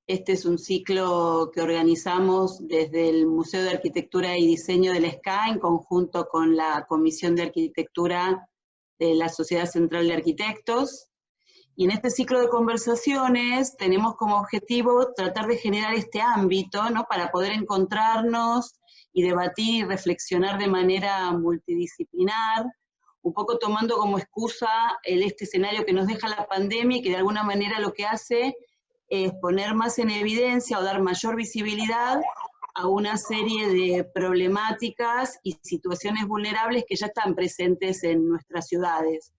Este es un ciclo que organizamos desde el Museo de Arquitectura y Diseño del SCA en conjunto con la Comisión de Arquitectura de la Sociedad Central de Arquitectos. Y en este ciclo de conversaciones tenemos como objetivo tratar de generar este ámbito, ¿no?, para poder encontrarnos y debatir y reflexionar de manera multidisciplinar, un poco tomando como excusa este escenario que nos deja la pandemia y que de alguna manera lo que hace es poner más en evidencia o dar mayor visibilidad a una serie de problemáticas y situaciones vulnerables que ya están presentes en nuestras ciudades.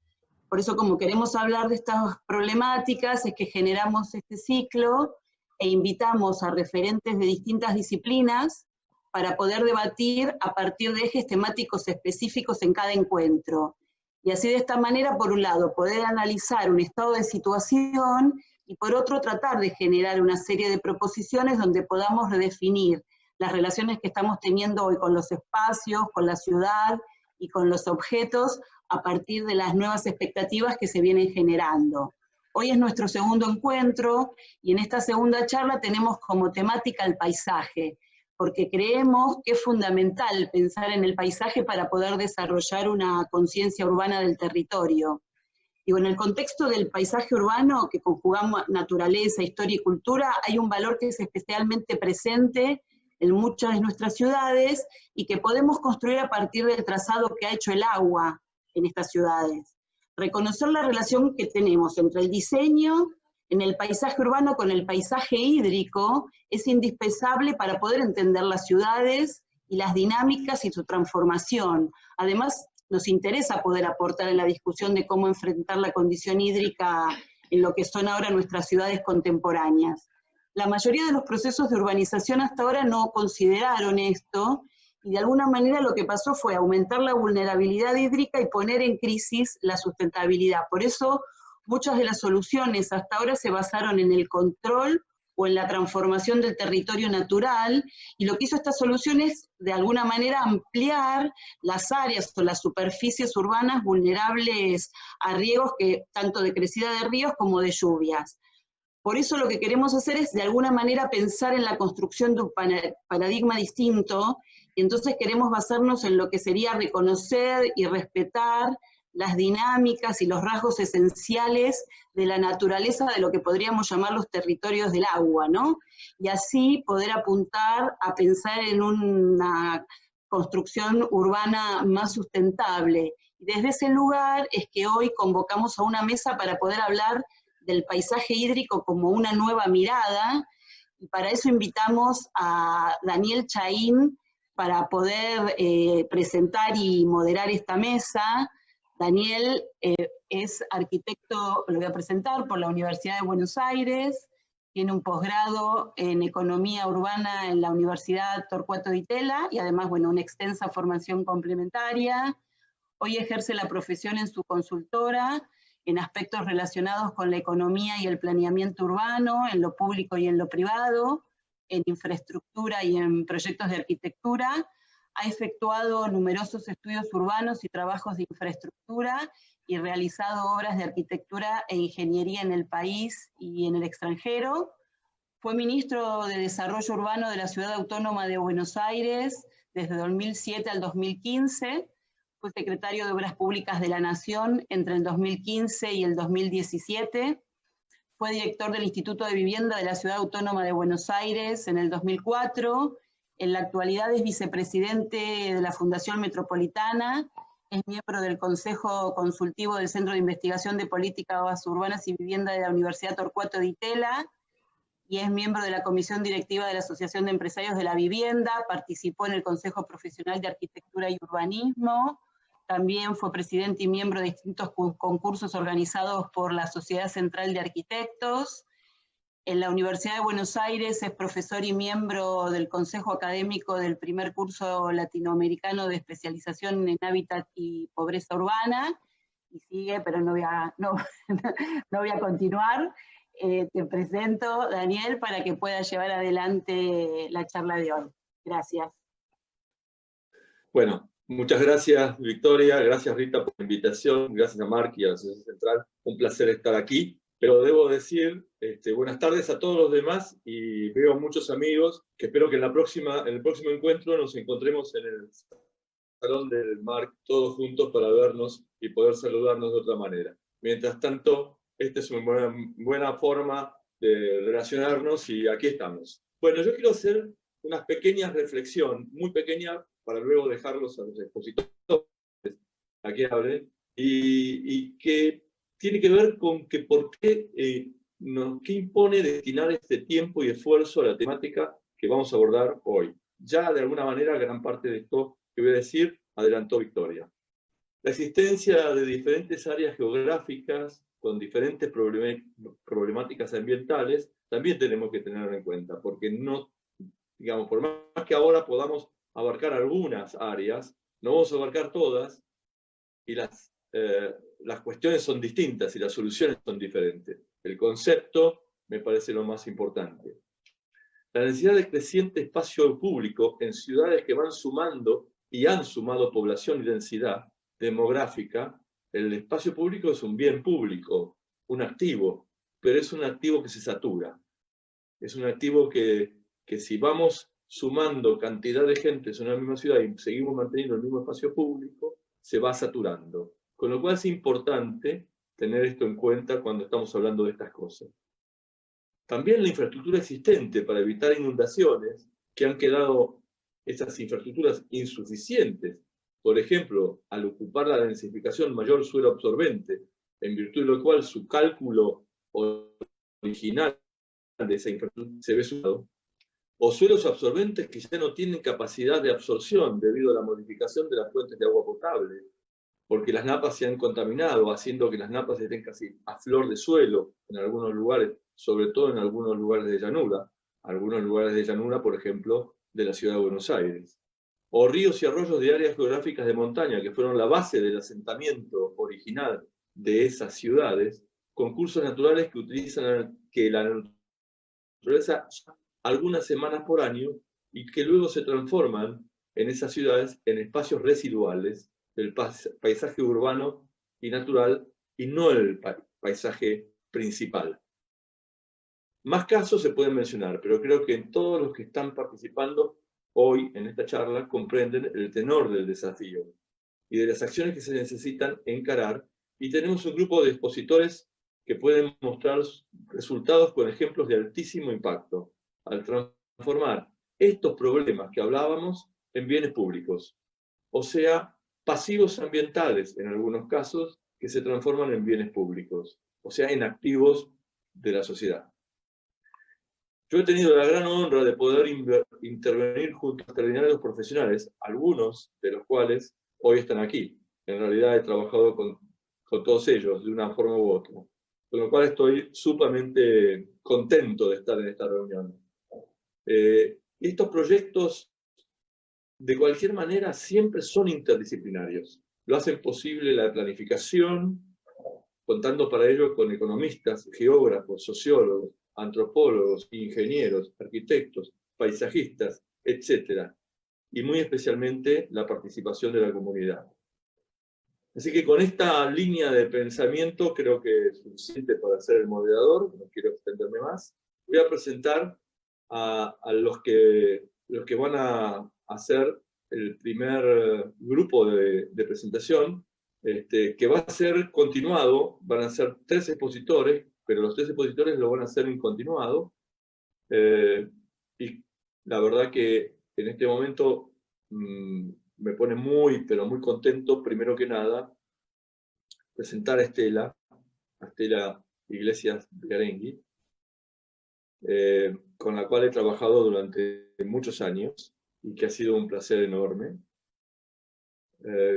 Por eso, como queremos hablar de estas problemáticas, es que generamos este ciclo e invitamos a referentes de distintas disciplinas para poder debatir a partir de ejes temáticos específicos en cada encuentro. Y así de esta manera, por un lado, poder analizar un estado de situación y por otro tratar de generar una serie de proposiciones donde podamos redefinir las relaciones que estamos teniendo hoy con los espacios, con la ciudad y con los objetos a partir de las nuevas expectativas que se vienen generando. Hoy es nuestro segundo encuentro y en esta segunda charla tenemos como temática el paisaje, porque creemos que es fundamental pensar en el paisaje para poder desarrollar una conciencia urbana del territorio. Y en el contexto del paisaje urbano, que conjugamos naturaleza, historia y cultura, hay un valor que es especialmente presente en muchas de nuestras ciudades y que podemos construir a partir del trazado que ha hecho el agua en estas ciudades. Reconocer la relación que tenemos entre el diseño en el paisaje urbano con el paisaje hídrico es indispensable para poder entender las ciudades y las dinámicas y su transformación. Además, nos interesa poder aportar en la discusión de cómo enfrentar la condición hídrica en lo que son ahora nuestras ciudades contemporáneas. La mayoría de los procesos de urbanización hasta ahora no consideraron esto, y de alguna manera lo que pasó fue aumentar la vulnerabilidad hídrica y poner en crisis la sustentabilidad. Por eso muchas de las soluciones hasta ahora se basaron en el control o en la transformación del territorio natural, y lo que hizo esta solución es, de alguna manera, ampliar las áreas o las superficies urbanas vulnerables a riesgos tanto de crecida de ríos como de lluvias. Por eso lo que queremos hacer es, de alguna manera, pensar en la construcción de un paradigma distinto, y entonces queremos basarnos en lo que sería reconocer y respetar las dinámicas y los rasgos esenciales de la naturaleza de lo que podríamos llamar los territorios del agua, ¿no? Y así poder apuntar a pensar en una construcción urbana más sustentable. Y desde ese lugar es que hoy convocamos a una mesa para poder hablar del paisaje hídrico como una nueva mirada, y para eso invitamos a Daniel Chaín para poder presentar y moderar esta mesa. Daniel es arquitecto, lo voy a presentar, por la Universidad de Buenos Aires, tiene un posgrado en Economía Urbana en la Universidad Torcuato Di Tella, y además, bueno, una extensa formación complementaria. Hoy ejerce la profesión en su consultora, en aspectos relacionados con la economía y el planeamiento urbano, en lo público y en lo privado, en infraestructura y en proyectos de arquitectura. Ha efectuado numerosos estudios urbanos y trabajos de infraestructura y realizado obras de arquitectura e ingeniería en el país y en el extranjero. Fue ministro de Desarrollo Urbano de la Ciudad Autónoma de Buenos Aires desde 2007 al 2015. Fue secretario de Obras Públicas de la Nación entre el 2015 y el 2017. Fue director del Instituto de Vivienda de la Ciudad Autónoma de Buenos Aires en el 2004. En la actualidad es vicepresidente de la Fundación Metropolitana, es miembro del Consejo Consultivo del Centro de Investigación de Políticas Urbanas y Vivienda de la Universidad Torcuato Di Tella, y es miembro de la Comisión Directiva de la Asociación de Empresarios de la Vivienda, participó en el Consejo Profesional de Arquitectura y Urbanismo, también fue presidente y miembro de distintos concursos organizados por la Sociedad Central de Arquitectos. En la Universidad de Buenos Aires es profesor y miembro del Consejo Académico del primer curso latinoamericano de especialización en hábitat y pobreza urbana, y sigue, pero no voy a continuar. Te presento, Daniel, para que puedas llevar adelante la charla de hoy. Gracias. Bueno, muchas gracias, Victoria. Gracias, Rita, por la invitación. Gracias a Marc y a la Asociación Central. Un placer estar aquí. Pero debo decir, buenas tardes a todos los demás, y veo muchos amigos que espero que en el próximo encuentro nos encontremos en el Salón del Mar todos juntos para vernos y poder saludarnos de otra manera. Mientras tanto, esta es una buena forma de relacionarnos y aquí estamos. Bueno, yo quiero hacer una pequeña reflexión, muy pequeña, para luego dejarlos a los expositores a que hablen, y que tiene que ver con que por qué, qué impone destinar este tiempo y esfuerzo a la temática que vamos a abordar hoy. Ya de alguna manera gran parte de esto que voy a decir adelantó Victoria. La existencia de diferentes áreas geográficas con diferentes problemáticas ambientales también tenemos que tenerlo en cuenta, porque no, digamos, por más que ahora podamos abarcar algunas áreas, no vamos a abarcar todas, y las cuestiones son distintas y las soluciones son diferentes. El concepto me parece lo más importante. La necesidad de creciente espacio público en ciudades que van sumando y han sumado población y densidad demográfica. El espacio público es un bien público, un activo, pero es un activo que se satura. Es un activo que si vamos sumando cantidad de gente en una misma ciudad y seguimos manteniendo el mismo espacio público, se va saturando. Con lo cual es importante tener esto en cuenta cuando estamos hablando de estas cosas. También la infraestructura existente para evitar inundaciones, que han quedado esas infraestructuras insuficientes. Por ejemplo, al ocupar la densificación mayor suelo absorbente, en virtud de lo cual su cálculo original de esa infraestructura se ve sumado, o suelos absorbentes que ya no tienen capacidad de absorción debido a la modificación de las fuentes de agua potable, porque las napas se han contaminado, haciendo que las napas estén casi a flor de suelo en algunos lugares, sobre todo en algunos lugares de llanura, por ejemplo, de la ciudad de Buenos Aires. O ríos y arroyos de áreas geográficas de montaña, que fueron la base del asentamiento original de esas ciudades, con cursos naturales que utilizan que la naturaleza algunas semanas por año y que luego se transforman en esas ciudades en espacios residuales del paisaje urbano y natural, y no el paisaje principal. Más casos se pueden mencionar, pero creo que todos los que están participando hoy en esta charla comprenden el tenor del desafío y de las acciones que se necesitan encarar, y tenemos un grupo de expositores que pueden mostrar resultados con ejemplos de altísimo impacto al transformar estos problemas que hablábamos en bienes públicos, o sea, pasivos ambientales en algunos casos que se transforman en bienes públicos, o sea, en activos de la sociedad. Yo he tenido la gran honra de poder intervenir junto a extraordinarios profesionales, algunos de los cuales hoy están aquí. En realidad he trabajado con todos ellos de una forma u otra, con lo cual estoy sumamente contento de estar en esta reunión. Estos proyectos, de cualquier manera, siempre son interdisciplinarios. Lo hacen posible la planificación, contando para ello con economistas, geógrafos, sociólogos, antropólogos, ingenieros, arquitectos, paisajistas, etc. Y muy especialmente la participación de la comunidad. Así que con esta línea de pensamiento creo que es suficiente para ser el moderador, no quiero extenderme más. Voy a presentar a los que van a hacer el primer grupo de presentación, que va a ser continuado. Van a ser 3 expositores, pero los 3 expositores lo van a hacer en continuado. Y la verdad que en este momento me pone muy, pero muy contento, primero que nada, presentar a Estela Iglesias Garengui, con la cual he trabajado durante muchos años y que ha sido un placer enorme.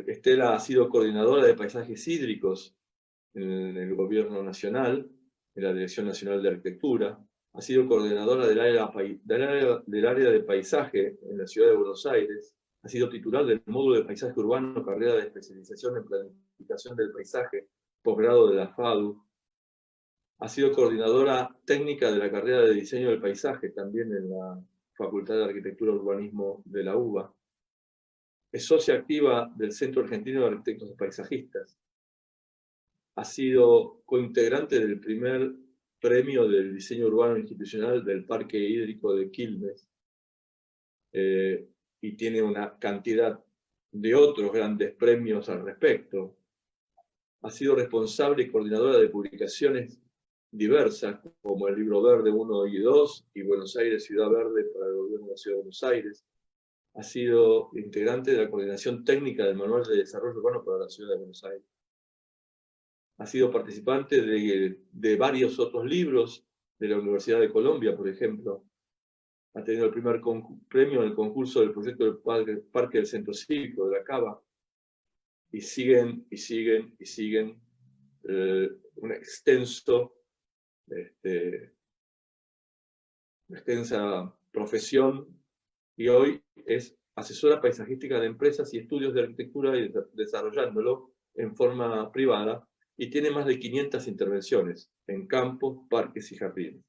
Estela ha sido coordinadora de paisajes hídricos en el Gobierno Nacional, en la Dirección Nacional de Arquitectura. Ha sido coordinadora del área de paisaje en la Ciudad de Buenos Aires. Ha sido titular del módulo de paisaje urbano, carrera de especialización en planificación del paisaje, posgrado de la FADU. Ha sido coordinadora técnica de la carrera de diseño del paisaje, también en la Facultad de Arquitectura y Urbanismo de la UBA. Es socia activa del Centro Argentino de Arquitectos y Paisajistas. ha sido cointegrante del primer premio del diseño urbano institucional del Parque Hídrico de Quilmes, y tiene una cantidad de otros grandes premios al respecto. Ha sido responsable y coordinadora de publicaciones diversas, como el Libro Verde 1 y 2, y Buenos Aires Ciudad Verde para el Gobierno de la Ciudad de Buenos Aires. Ha sido integrante de la coordinación técnica del Manual de Desarrollo Urbano para la Ciudad de Buenos Aires. Ha sido participante de varios otros libros de la Universidad de Colombia, por ejemplo. Ha tenido el primer premio en el concurso del proyecto del Parque del Centro Cívico de la Cava. Y siguen, y siguen, y siguen una extensa profesión, y hoy es asesora paisajística de empresas y estudios de arquitectura, y desarrollándolo en forma privada, y tiene más de 500 intervenciones en campos, parques y jardines.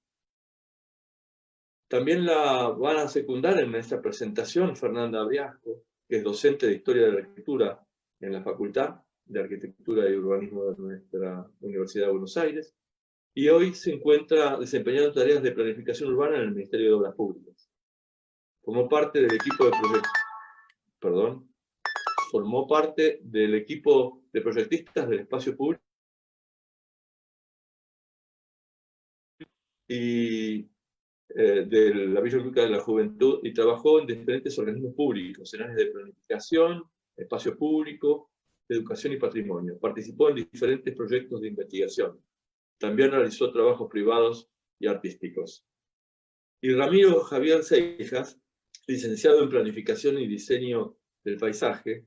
También la van a secundar en esta presentación Fernanda Briasco, que es docente de Historia de la Arquitectura en la Facultad de Arquitectura y Urbanismo de nuestra Universidad de Buenos Aires, y hoy se encuentra desempeñando tareas de planificación urbana en el Ministerio de Obras Públicas. Formó parte del equipo de proyectistas del espacio público y de la Villa Olímpica de la Juventud, y trabajó en diferentes organismos públicos, en áreas de planificación, espacio público, educación y patrimonio. Participó en diferentes proyectos de investigación. También realizó trabajos privados y artísticos. Y Ramiro Javier Seijas, licenciado en Planificación y Diseño del Paisaje,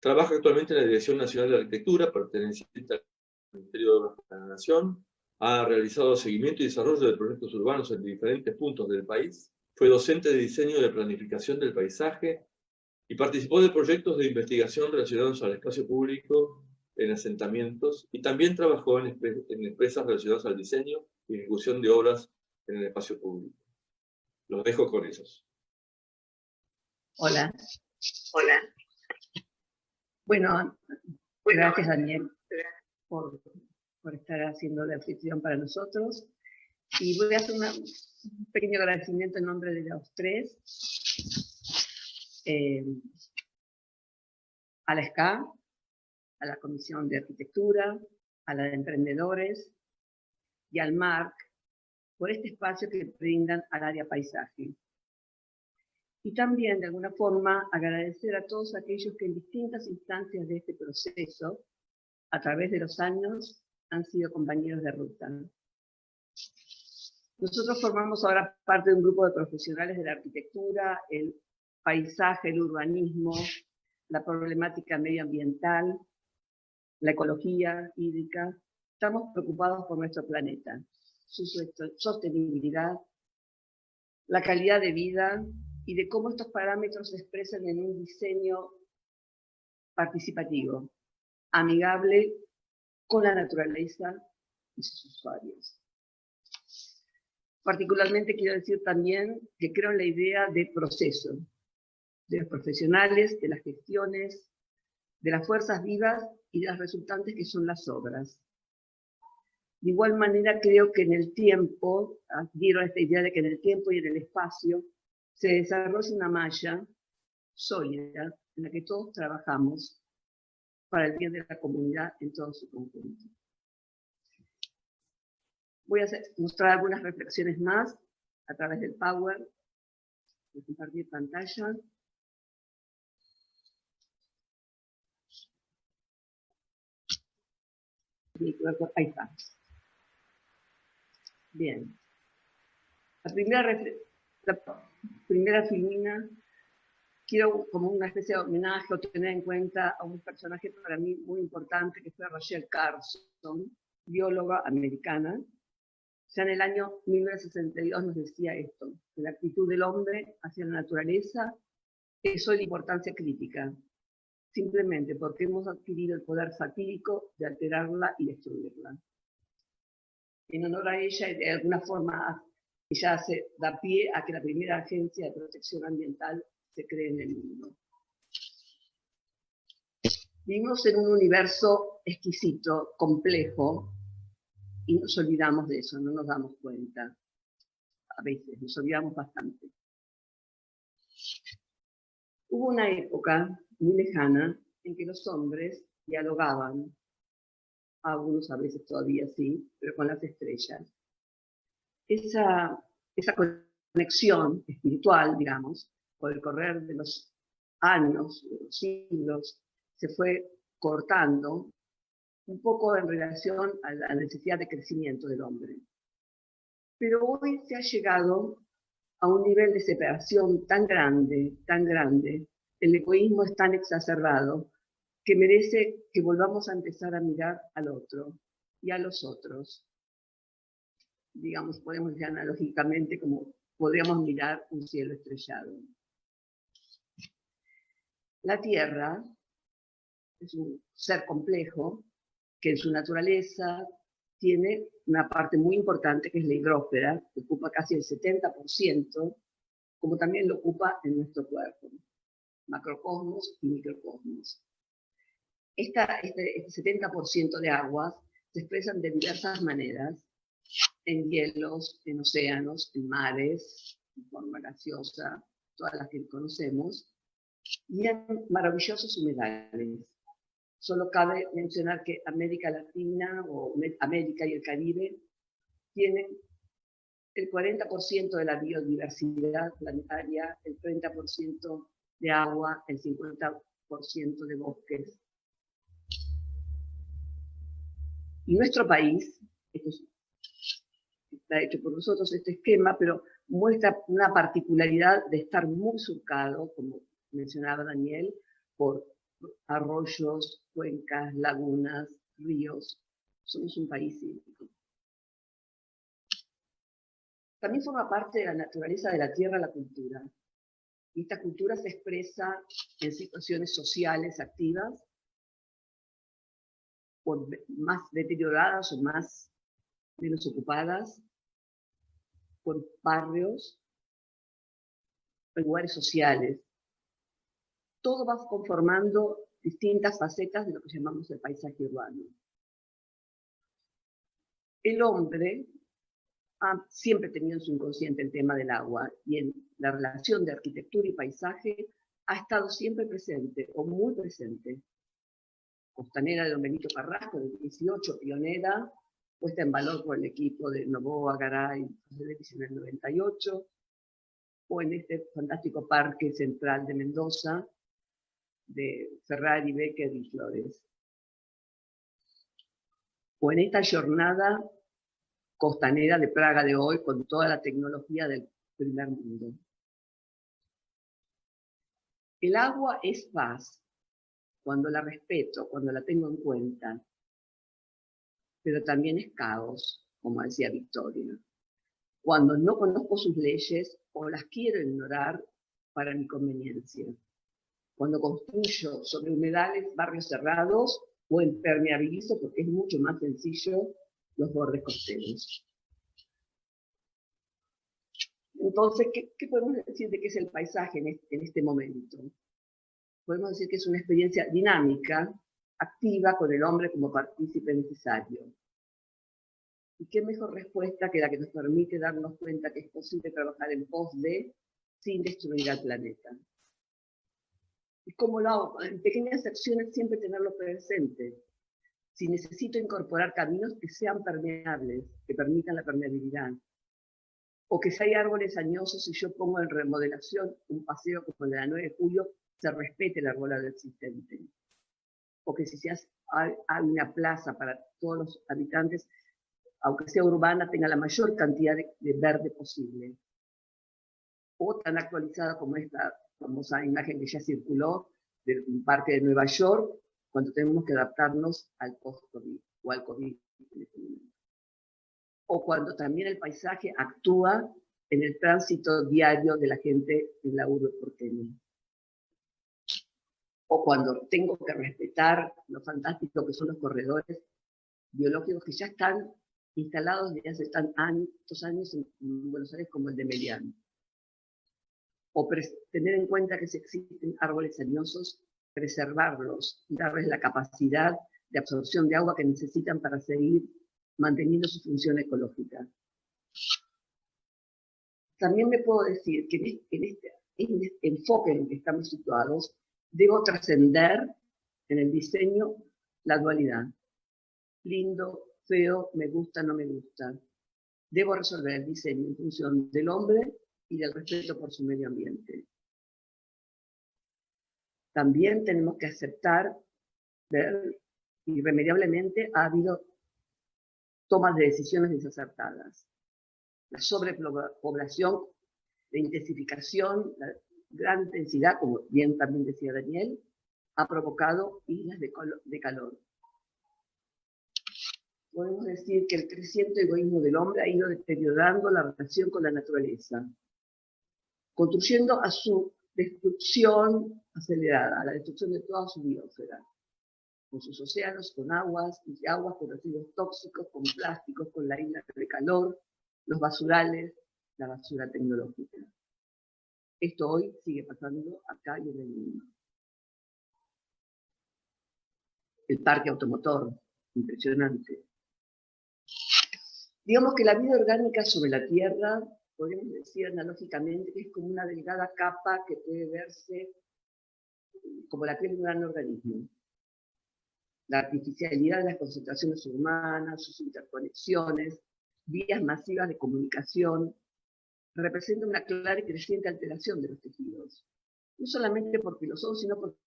trabaja actualmente en la Dirección Nacional de Arquitectura, perteneciente al Ministerio de Obras de la Nación. Ha realizado seguimiento y desarrollo de proyectos urbanos en diferentes puntos del país. Fue docente de diseño de planificación del paisaje y participó de proyectos de investigación relacionados al espacio público en asentamientos, y también trabajó en empresas relacionadas al diseño y ejecución de obras en el espacio público. Los dejo con ellos. Hola. Hola. Bueno, gracias Daniel por estar haciendo la anfitrión para nosotros. Y voy a hacer un pequeño agradecimiento en nombre de los tres. A la SCA, a la Comisión de Arquitectura, a la de Emprendedores y al MARC por este espacio que brindan al área paisaje. Y también, de alguna forma, agradecer a todos aquellos que en distintas instancias de este proceso, a través de los años, han sido compañeros de ruta. Nosotros formamos ahora parte de un grupo de profesionales de la arquitectura, el paisaje, el urbanismo, la problemática medioambiental, la ecología hídrica. Estamos preocupados por nuestro planeta, su sostenibilidad, la calidad de vida y de cómo estos parámetros se expresan en un diseño participativo, amigable con la naturaleza y sus usuarios. Particularmente quiero decir también que creo en la idea de proceso, de los profesionales, de las gestiones, de las fuerzas vivas y de las resultantes que son las obras. De igual manera creo que en el tiempo, adhiero a esta idea de que en el tiempo y en el espacio se desarrolla una malla sólida en la que todos trabajamos para el bien de la comunidad en todo su conjunto. Voy a mostrar algunas reflexiones más a través del Power. Voy a compartir pantalla. Ahí está. Bien. La primera filmina, quiero como una especie de homenaje o tener en cuenta a un personaje para mí muy importante que fue Rachel Carson, bióloga americana. Ya en el año 1962 nos decía esto, que la actitud del hombre hacia la naturaleza es hoy de importancia crítica, simplemente porque hemos adquirido el poder fatídico de alterarla y destruirla. En honor a ella, de alguna forma, ella da pie a que la primera agencia de protección ambiental se cree en el mundo. Vivimos en un universo exquisito, complejo, y nos olvidamos de eso, no nos damos cuenta. A veces nos olvidamos bastante. Hubo una época muy lejana en que los hombres dialogaban, algunos a veces todavía sí, pero con las estrellas. Esa conexión espiritual, digamos, por el correr de los años, de los siglos, se fue cortando un poco en relación a la necesidad de crecimiento del hombre. Pero hoy se ha llegado a un nivel de separación tan grande, el egoísmo es tan exacerbado, que merece que volvamos a empezar a mirar al otro y a los otros. Digamos, podemos decir analógicamente como podríamos mirar un cielo estrellado. La Tierra es un ser complejo que en su naturaleza tiene una parte muy importante que es la hidrósfera, que ocupa casi el 70%, como también lo ocupa en nuestro cuerpo, macrocosmos y microcosmos. Este 70% de aguas se expresan de diversas maneras, en hielos, en océanos, en mares, en forma gaseosa, todas las que conocemos, y en maravillosos humedales. Solo cabe mencionar que América Latina o América y el Caribe tienen el 40% de la biodiversidad planetaria, el 30% de agua, el 50% de bosques. Y nuestro país, está hecho por nosotros este esquema, pero muestra una particularidad de estar muy surcado, como mencionaba Daniel, por arroyos, cuencas, lagunas, ríos. Somos un país hídrico. También forma parte de la naturaleza de la tierra la cultura. Y esta cultura se expresa en situaciones sociales activas, o más deterioradas o menos ocupadas, por barrios, en lugares sociales. Todo va conformando distintas facetas de lo que llamamos el paisaje urbano. El hombre ha siempre tenido en su inconsciente el tema del agua, y en la relación de arquitectura y paisaje ha estado siempre presente, o muy presente. Costanera de Don Benito Carrasco, del 18, pionera, puesta en valor por el equipo de Novoa, Garay, en el 98, o en este fantástico parque central de Mendoza, de Ferrari, Becker y Flores. O en esta jornada costanera de Praga de hoy, con toda la tecnología del primer mundo. El agua es paz, cuando la respeto, cuando la tengo en cuenta, pero también es caos, como decía Victoria, cuando no conozco sus leyes o las quiero ignorar para mi conveniencia, cuando construyo sobre humedales, barrios cerrados, o impermeabilizo, porque es mucho más sencillo, los bordes costeros. Entonces, ¿qué podemos decir de qué es el paisaje en este momento? Podemos decir que es una experiencia dinámica, activa, con el hombre como partícipe necesario. ¿Y qué mejor respuesta que la que nos permite darnos cuenta que es posible trabajar en pos de, sin destruir al planeta? Es como lo hago, en pequeñas acciones siempre tenerlo presente. Si necesito incorporar caminos que sean permeables, que permitan la permeabilidad, o que si hay árboles añosos y yo pongo en remodelación un paseo como el de la 9 de julio, se respete el arbolado existente. O que si hay una plaza para todos los habitantes, aunque sea urbana, tenga la mayor cantidad de verde posible. O tan actualizada como esta famosa imagen que ya circuló de un parque de Nueva York, cuando tenemos que adaptarnos al post-COVID o al COVID en este momento. O cuando también el paisaje actúa en el tránsito diario de la gente en la urbe porteña. O cuando tengo que respetar lo fantástico que son los corredores biológicos que ya están instalados desde hace tantos años en Buenos Aires como el de Melián. O tener en cuenta que si existen árboles añosos preservarlos y darles la capacidad de absorción de agua que necesitan para seguir manteniendo su función ecológica. También me puedo decir que en este enfoque en el que estamos situados, debo trascender en el diseño la dualidad. Lindo, feo, me gusta, no me gusta. Debo resolver el diseño en función del hombre y del respeto por su medio ambiente. También tenemos que aceptar, ver, irremediablemente ha habido tomas de decisiones desacertadas. La sobrepoblación, la intensificación, la gran intensidad, como bien también decía Daniel, ha provocado islas de calor. Podemos decir que el creciente egoísmo del hombre ha ido deteriorando la relación con la naturaleza, contribuyendo a su destrucción acelerada, a la destrucción de toda su biosfera, con sus océanos, con aguas con residuos tóxicos, con plásticos, con la isla de calor, los basurales, la basura tecnológica. Esto hoy sigue pasando acá y en el mundo. El parque automotor, impresionante. Digamos que la vida orgánica sobre la Tierra, podemos decir analógicamente, que es como una delgada capa que puede verse como la piel de un gran organismo. La artificialidad de las concentraciones humanas, sus interconexiones, vías masivas de comunicación, representa una clara y creciente alteración de los tejidos. No solamente porque lo son, sino porque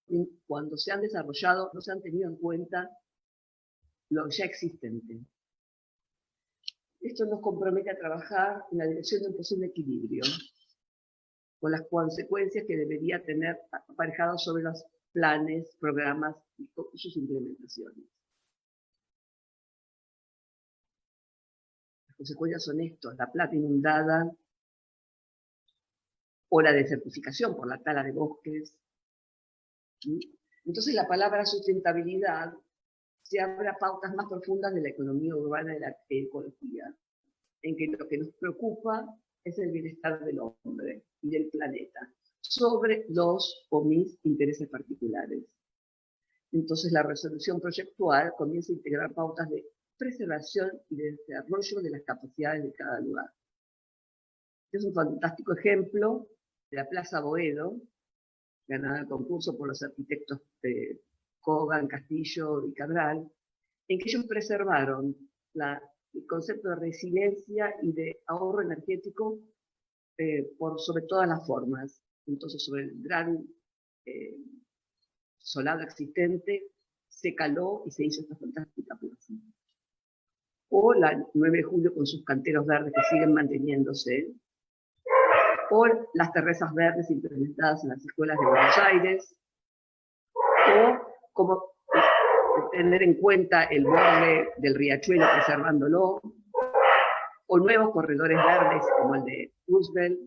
cuando se han desarrollado no se han tenido en cuenta lo ya existente. Esto nos compromete a trabajar en la dirección de un posible equilibrio, con las consecuencias que debería tener aparejados sobre los planes, programas y sus implementaciones. Las consecuencias son estas: la plata inundada, o la desertificación por la tala de bosques. Entonces la palabra sustentabilidad se abre a pautas más profundas de la economía urbana y de la ecología, en que lo que nos preocupa es el bienestar del hombre y del planeta, sobre los o mis intereses particulares. Entonces la resolución proyectual comienza a integrar pautas de preservación y de desarrollo de las capacidades de cada lugar. Es un fantástico ejemplo de la Plaza Boedo, ganada el concurso por los arquitectos de Kogan, Castillo y Cabral, en que ellos preservaron el concepto de resiliencia y de ahorro energético por sobre todas las formas. Entonces, sobre el gran solado existente, se caló y se hizo esta fantástica plaza. O la 9 de julio con sus canteros verdes que siguen manteniéndose, o las terrazas verdes implementadas en las escuelas de Buenos Aires, o como tener en cuenta el borde del riachuelo preservándolo, o nuevos corredores verdes como el de Roosevelt,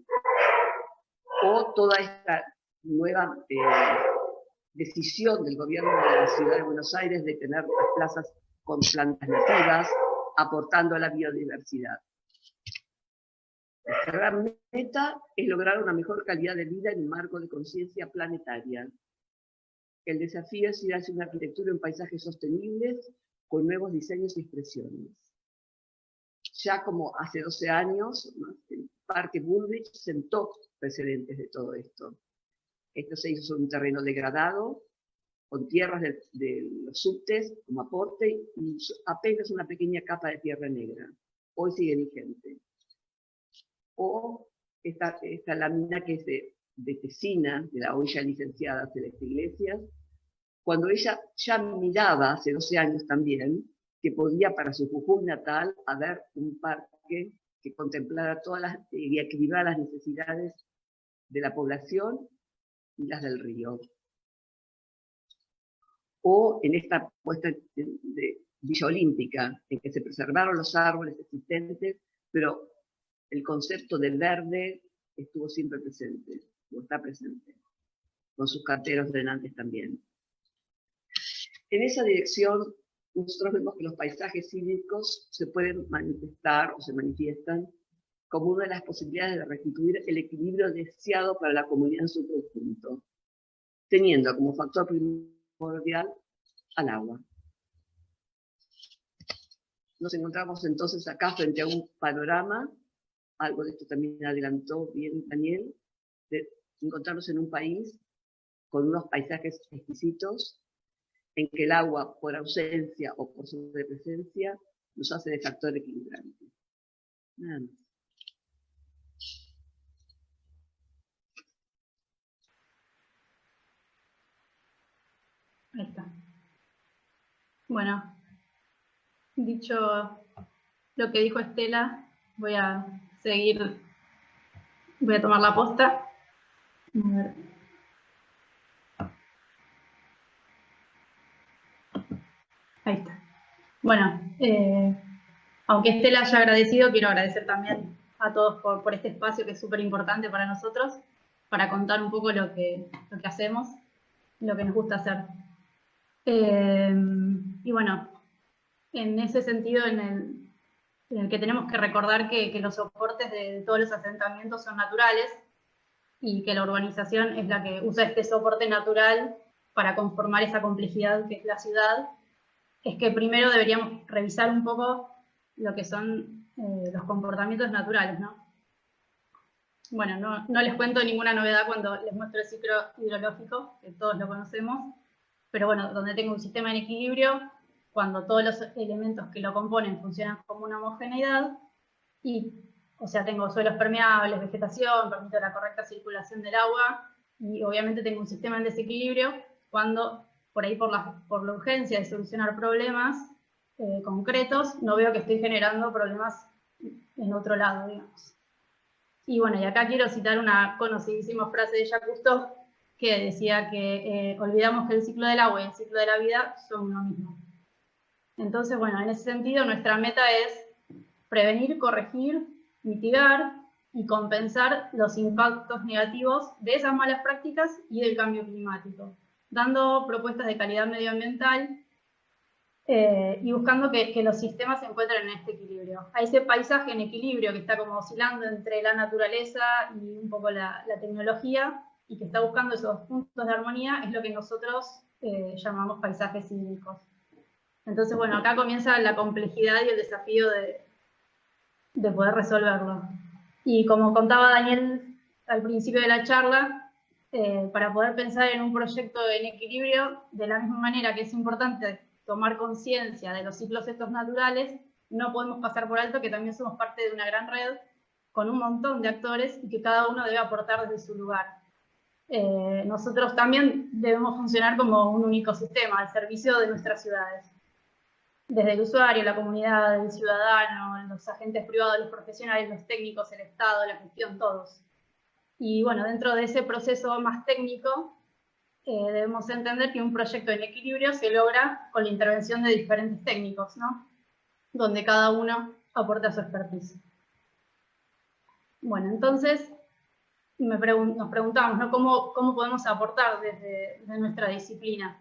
o toda esta nueva decisión del gobierno de la ciudad de Buenos Aires de tener las plazas con plantas nativas, aportando a la biodiversidad. La gran meta es lograr una mejor calidad de vida en un marco de conciencia planetaria. El desafío es ir hacia una arquitectura en paisajes sostenibles con nuevos diseños y expresiones. Ya como hace 12 años, el Parque Bullrich sentó precedentes de todo esto. Esto se hizo sobre un terreno degradado, con tierras de los subtes como aporte y apenas una pequeña capa de tierra negra. Hoy sigue vigente. O esta lámina que es de Tesina, de la hoy ya licenciada Celeste Iglesias, cuando ella ya miraba hace 12 años también que podía para su Jujuy natal haber un parque que contemplara y equilibrara las necesidades de la población y las del río. O en esta puesta de Villa Olímpica, en que se preservaron los árboles existentes, pero el concepto del verde estuvo siempre presente, o está presente, con sus canteros drenantes también. En esa dirección, nosotros vemos que los paisajes cívicos se pueden manifestar o se manifiestan como una de las posibilidades de restituir el equilibrio deseado para la comunidad en su conjunto. teniendo como factor primordial al agua. Nos encontramos entonces acá frente a un panorama, algo de esto también adelantó bien Daniel, de encontrarnos en un país con unos paisajes exquisitos, en que el agua, por ausencia o por sobrepresencia, nos hace de factor equilibrante. Nada más. Ahí está. Bueno, dicho lo que dijo Estela, voy a seguir, voy a tomar la posta. A ver. Ahí está. Bueno, aunque Estela haya agradecido, quiero agradecer también a todos por este espacio que es súper importante para nosotros, para contar un poco lo que hacemos, lo que nos gusta hacer. Y bueno, en ese sentido en el que tenemos que recordar que los soportes de todos los asentamientos son naturales y que la urbanización es la que usa este soporte natural para conformar esa complejidad que es la ciudad, es que primero deberíamos revisar un poco lo que son los comportamientos naturales, ¿no? Bueno, no les cuento ninguna novedad cuando les muestro el ciclo hidrológico, que todos lo conocemos, pero bueno, donde tengo un sistema en equilibrio, cuando todos los elementos que lo componen funcionan como una homogeneidad, y, o sea, tengo suelos permeables, vegetación, permito la correcta circulación del agua, y obviamente tengo un sistema en desequilibrio cuando, por ahí por la urgencia de solucionar problemas concretos, no veo que estoy generando problemas en otro lado, digamos. Y bueno, y acá quiero citar una conocidísima frase de Jacques Cousteau, que decía que olvidamos que el ciclo del agua y el ciclo de la vida son uno mismo. Entonces, bueno, en ese sentido nuestra meta es prevenir, corregir, mitigar y compensar los impactos negativos de esas malas prácticas y del cambio climático, dando propuestas de calidad medioambiental y buscando que los sistemas se encuentren en este equilibrio. A ese paisaje en equilibrio que está como oscilando entre la naturaleza y un poco la tecnología, y que está buscando esos puntos de armonía, es lo que nosotros llamamos paisajes hídricos. Entonces, bueno, acá comienza la complejidad y el desafío de poder resolverlo. Y como contaba Daniel al principio de la charla, para poder pensar en un proyecto en equilibrio, de la misma manera que es importante tomar conciencia de los ciclos estos naturales, no podemos pasar por alto que también somos parte de una gran red con un montón de actores y que cada uno debe aportar desde su lugar. Nosotros también debemos funcionar como un único sistema al servicio de nuestras ciudades. Desde el usuario, la comunidad, el ciudadano, los agentes privados, los profesionales, los técnicos, el Estado, la gestión, todos. Y bueno, dentro de ese proceso más técnico, debemos entender que un proyecto en equilibrio se logra con la intervención de diferentes técnicos, ¿no? Donde cada uno aporta su expertise. Bueno, entonces nos preguntamos, ¿no? ¿Cómo podemos aportar desde nuestra disciplina?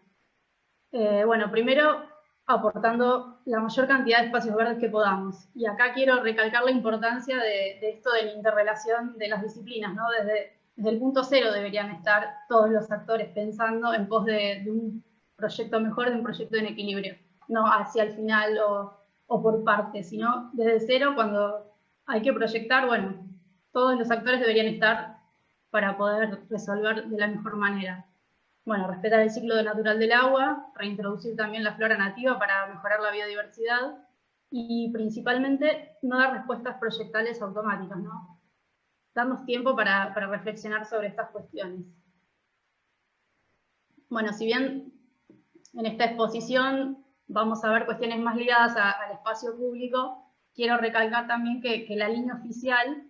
Bueno, primero aportando la mayor cantidad de espacios verdes que podamos. Y acá quiero recalcar la importancia de esto de la interrelación de las disciplinas, ¿no? Desde el punto cero deberían estar todos los actores pensando en pos de un proyecto mejor, de un proyecto en equilibrio, no hacia el final o por partes, sino desde cero cuando hay que proyectar, bueno, todos los actores deberían estar para poder resolver de la mejor manera. Bueno, respetar el ciclo natural del agua, reintroducir también la flora nativa para mejorar la biodiversidad y principalmente no dar respuestas proyectales automáticas, ¿no? Darnos tiempo para reflexionar sobre estas cuestiones. Bueno, si bien en esta exposición vamos a ver cuestiones más ligadas al espacio público, quiero recalcar también que la línea oficial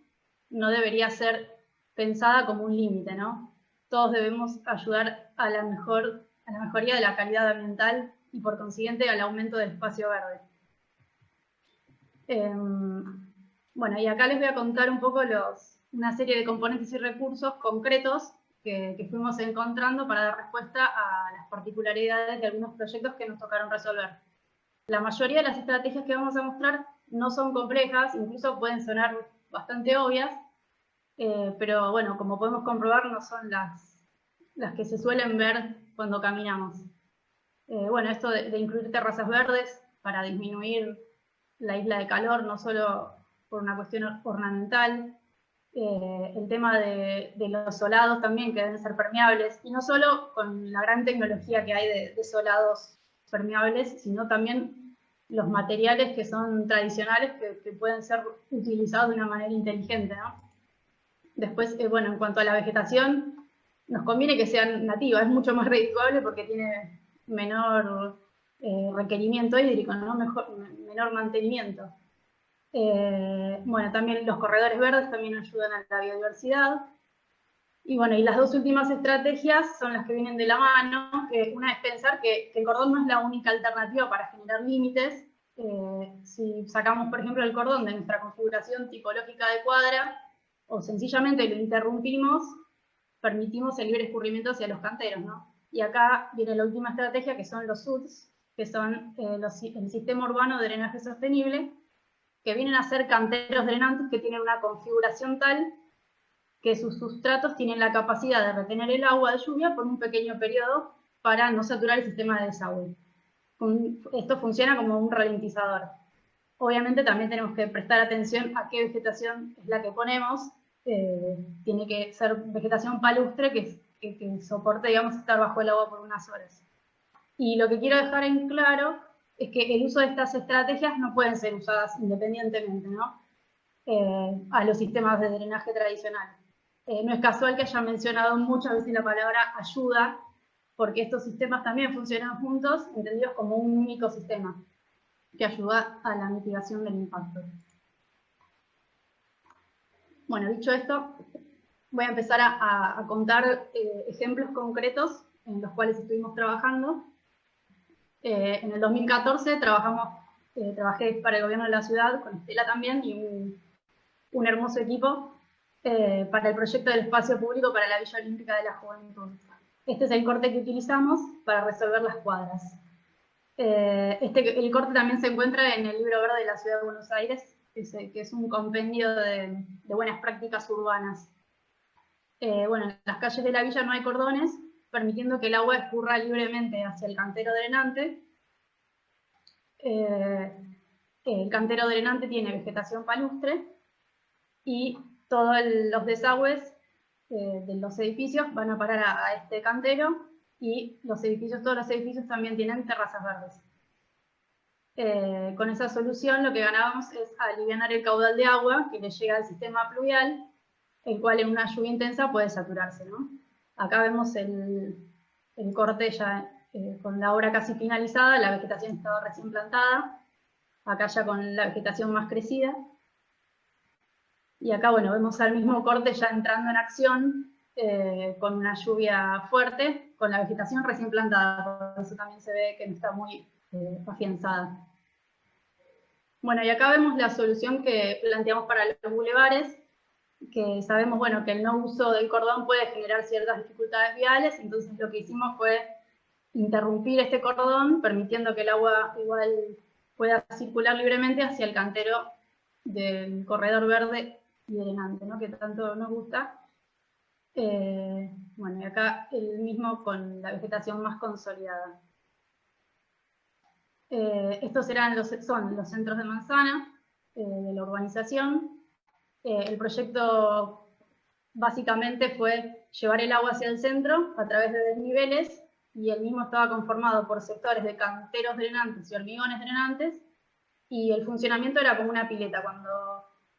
no debería ser pensada como un límite, ¿no? Todos debemos ayudar a la mejoría de la calidad ambiental y por consiguiente al aumento del espacio verde. Bueno, y acá les voy a contar un poco una serie de componentes y recursos concretos que fuimos encontrando para dar respuesta a las particularidades de algunos proyectos que nos tocaron resolver. La mayoría de las estrategias que vamos a mostrar no son complejas, incluso pueden sonar bastante obvias, pero bueno, como podemos comprobar, no son las las que se suelen ver cuando caminamos. Bueno, esto de incluir terrazas verdes para disminuir la isla de calor, no solo por una cuestión ornamental, el tema de los solados también, que deben ser permeables, y no solo con la gran tecnología que hay de solados permeables, sino también los materiales que son tradicionales que pueden ser utilizados de una manera inteligente, ¿no? Después, bueno, en cuanto a la vegetación, nos conviene que sean nativas, es mucho más redituable porque tiene menor requerimiento hídrico, ¿no? Menor mantenimiento. Bueno, también los corredores verdes también ayudan a la biodiversidad. Y bueno, y las dos últimas estrategias son las que vienen de la mano. Una es pensar que el cordón no es la única alternativa para generar límites. Si sacamos, por ejemplo, el cordón de nuestra configuración tipológica de cuadra, o sencillamente lo interrumpimos, permitimos el libre escurrimiento hacia los canteros, ¿no? Y acá viene la última estrategia, que son los SUDs, que son el Sistema Urbano de Drenaje Sostenible, que vienen a ser canteros drenantes que tienen una configuración tal que sus sustratos tienen la capacidad de retener el agua de lluvia por un pequeño periodo para no saturar el sistema de desagüe. Esto funciona como un ralentizador. Obviamente también tenemos que prestar atención a qué vegetación es la que ponemos. Tiene que ser vegetación palustre que soporte, digamos, estar bajo el agua por unas horas. Y lo que quiero dejar en claro es que el uso de estas estrategias no pueden ser usadas independientemente, ¿no? A los sistemas de drenaje tradicional. No es casual que haya mencionado muchas veces la palabra ayuda, porque estos sistemas también funcionan juntos, entendidos como un único sistema, que ayuda a la mitigación del impacto. Bueno, dicho esto, voy a empezar a contar ejemplos concretos en los cuales estuvimos trabajando. En el 2014 trabajé para el gobierno de la ciudad, con Estela también, y un hermoso equipo para el proyecto del espacio público para la Villa Olímpica de la Juventud. Este es el corte que utilizamos para resolver las cuadras. El corte también se encuentra en el Libro Verde de la Ciudad de Buenos Aires, que es un compendio de buenas prácticas urbanas. Bueno, en las calles de la villa no hay cordones, permitiendo que el agua escurra libremente hacia el cantero drenante. El cantero drenante tiene vegetación palustre y todos los desagües de los edificios van a parar a este cantero, y todos los edificios también tienen terrazas verdes. Con esa solución lo que ganábamos es aliviar el caudal de agua que le llega al sistema pluvial, el cual en una lluvia intensa puede saturarse, ¿no? Acá vemos el corte ya con la obra casi finalizada, la vegetación estaba recién plantada, acá ya con la vegetación más crecida. Y acá, bueno, vemos al mismo corte ya entrando en acción, con una lluvia fuerte, con la vegetación recién plantada, por eso también se ve que no está muy afianzada. Bueno, y acá vemos la solución que planteamos para los bulevares, que sabemos, bueno, que el no uso del cordón puede generar ciertas dificultades viales, entonces lo que hicimos fue interrumpir este cordón, permitiendo que el agua igual pueda circular libremente hacia el cantero del corredor verde y drenante, ¿no? Que tanto nos gusta. Bueno, y acá el mismo con la vegetación más consolidada. Estos son los centros de manzana de la urbanización. El proyecto básicamente fue llevar el agua hacia el centro a través de desniveles, y el mismo estaba conformado por sectores de canteros drenantes y hormigones drenantes, y el funcionamiento era como una pileta,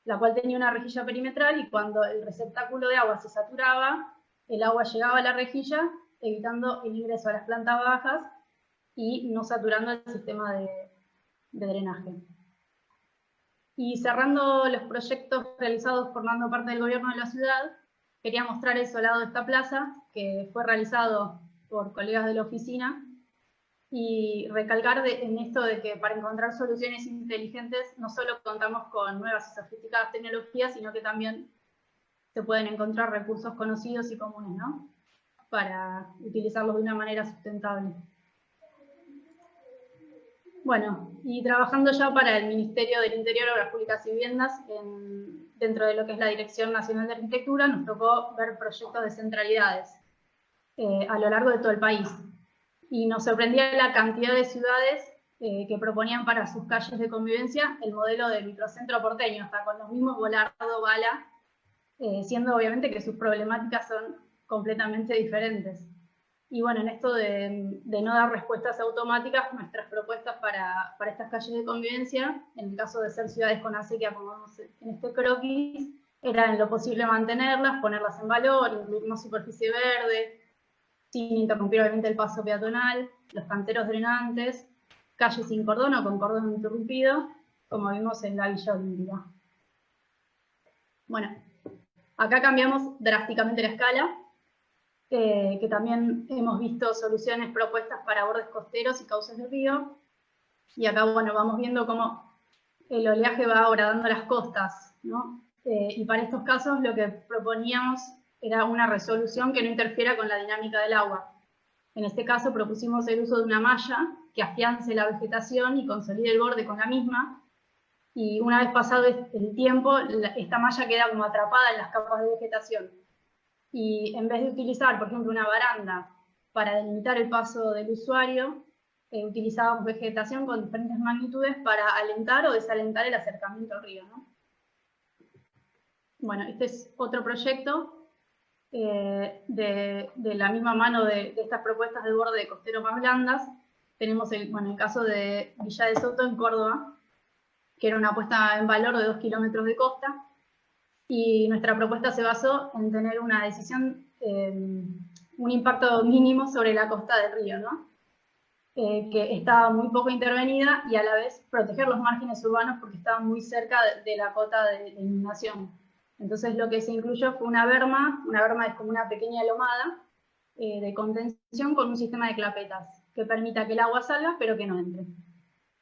la cual tenía una rejilla perimetral, y cuando el receptáculo de agua se saturaba, el agua llegaba a la rejilla, evitando el ingreso a las plantas bajas y no saturando el sistema de drenaje. Y cerrando los proyectos realizados formando parte del gobierno de la ciudad, quería mostrar el solado de esta plaza, que fue realizado por colegas de la oficina, y recalcar en esto de que para encontrar soluciones inteligentes no solo contamos con nuevas y sofisticadas tecnologías, sino que también se pueden encontrar recursos conocidos y comunes, ¿no? Para utilizarlos de una manera sustentable. Bueno, y trabajando ya para el Ministerio del Interior, Obras Públicas y Viviendas, dentro de lo que es la Dirección Nacional de Arquitectura, nos tocó ver proyectos de centralidades. a lo largo de todo el país. Y nos sorprendía la cantidad de ciudades que proponían para sus calles de convivencia el modelo del microcentro porteño, hasta con los mismos Volardo, Bala, siendo obviamente que sus problemáticas son completamente diferentes. Y bueno, en esto de no dar respuestas automáticas, nuestras propuestas para estas calles de convivencia, en el caso de ser ciudades con acequia, como vemos en este croquis, era en lo posible mantenerlas, ponerlas en valor, incluir más superficie verde, sin interrumpir obviamente el paso peatonal, los canteros drenantes, calles sin cordón o con cordón interrumpido, como vimos en la Villa Olímpica. Bueno, acá cambiamos drásticamente la escala, que también hemos visto soluciones propuestas para bordes costeros y cauces de río, y acá, bueno, vamos viendo cómo el oleaje va horadando las costas, ¿no? Y para estos casos lo que proponíamos era una resolución que no interfiera con la dinámica del agua. En este caso propusimos el uso de una malla que afiance la vegetación y consolide el borde con la misma, y una vez pasado el tiempo, esta malla queda como atrapada en las capas de vegetación. Y en vez de utilizar, por ejemplo, una baranda para delimitar el paso del usuario, utilizábamos vegetación con diferentes magnitudes para alentar o desalentar el acercamiento al río, ¿no? Bueno, este es otro proyecto de la misma mano de estas propuestas de borde costero más blandas. Tenemos el caso de Villa de Soto en Córdoba, que era una puesta en valor de 2 kilómetros de costa, y nuestra propuesta se basó en tener una decisión, un impacto mínimo sobre la costa del río, ¿no? Que estaba muy poco intervenida, y a la vez proteger los márgenes urbanos porque estaban muy cerca de la cota de inundación. Entonces lo que se incluyó fue una berma es como una pequeña lomada de contención con un sistema de clapetas que permita que el agua salga pero que no entre.